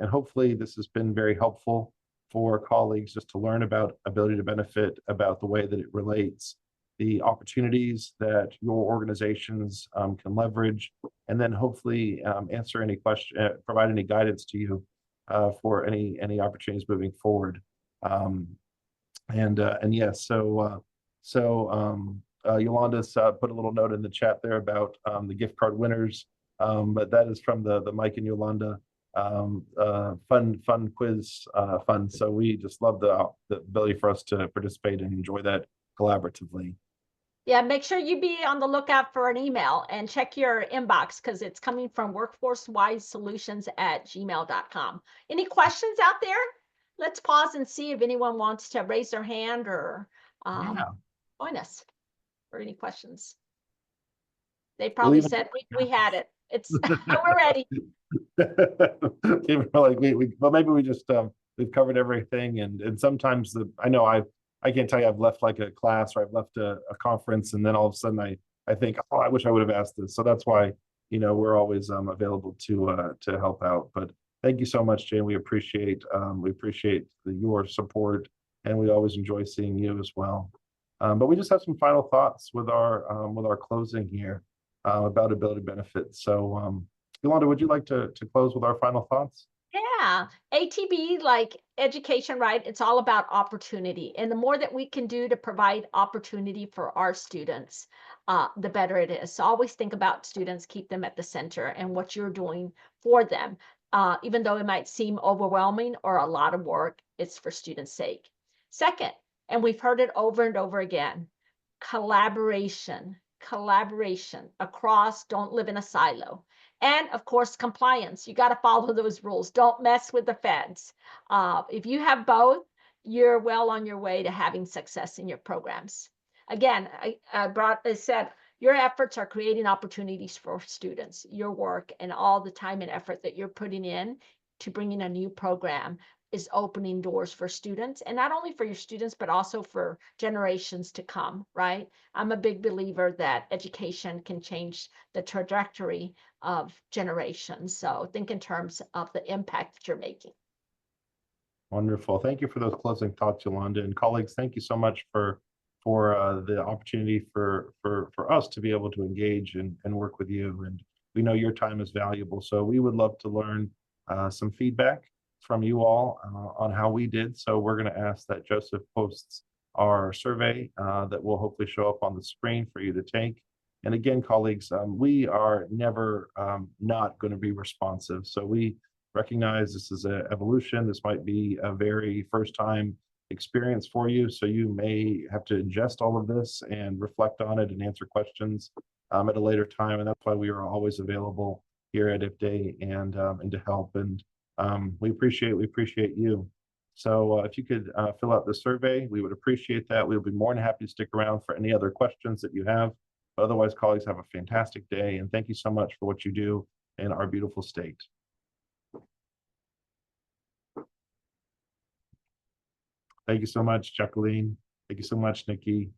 hopefully this has been very helpful for colleagues, just to learn about ability to benefit, about the way that it relates, the opportunities that your organizations can leverage, and then hopefully answer any question, provide any guidance to you for any opportunities moving forward. Yes, Yolanda's put a little note in the chat there about the gift card winners, but that is from the Mike and Yolanda fun quiz fund. So we just love the ability for us to participate and enjoy that collaboratively. Yeah, make sure you be on the lookout for an email and check your inbox because it's coming from workforcewisesolutions@gmail.com. Any questions out there? Let's pause and see if anyone wants to raise their hand or Yeah. join us for any questions. They We'll probably even- said we had it. It's we're ready. Even like well, maybe we just we've covered everything, and sometimes I know I can't tell you I've left like a class or I've left a conference, and then all of a sudden I think, oh, I wish I would have asked this. So that's why, we're always available to help out. But thank you so much, Jane. We appreciate your support, and we always enjoy seeing you as well. But we just have some final thoughts with our closing here about ability benefits. So Yolanda, would you like to close with our final thoughts? Yeah, ATB, like education, right? It's all about opportunity. And the more that we can do to provide opportunity for our students, the better it is. So always think about students, keep them at the center and what you're doing for them. Even though it might seem overwhelming or a lot of work, it's for students' sake. Second, and we've heard it over and over again, collaboration across, don't live in a silo. And of course, compliance. You got to follow those rules. Don't mess with the feds. If you have both, you're well on your way to having success in your programs. Again, I said, your efforts are creating opportunities for students. Your work and all the time and effort that you're putting in to bringing a new program is opening doors for students, and not only for your students, but also for generations to come, right? I'm a big believer that education can change the trajectory of generations. So think in terms of the impact that you're making. Wonderful. Thank you for those closing thoughts, Yolanda. And colleagues, thank you so much for the opportunity for us to be able to engage and work with you. And we know your time is valuable. So we would love to learn some feedback from you all on how we did. So we're going to ask that Joseph posts our survey that will hopefully show up on the screen for you to take. And again, colleagues, we are never not going to be responsive. So we recognize this is an evolution. This might be a very first time experience for you. So you may have to ingest all of this and reflect on it and answer questions at a later time. And that's why we are always available here at IPDAY and to help. And we appreciate you. So if you could fill out the survey, we would appreciate that. We'll be more than happy to stick around for any other questions that you have. But otherwise, colleagues, have a fantastic day. And thank you so much for what you do in our beautiful state. Thank you so much, Jacqueline. Thank you so much, Nikki.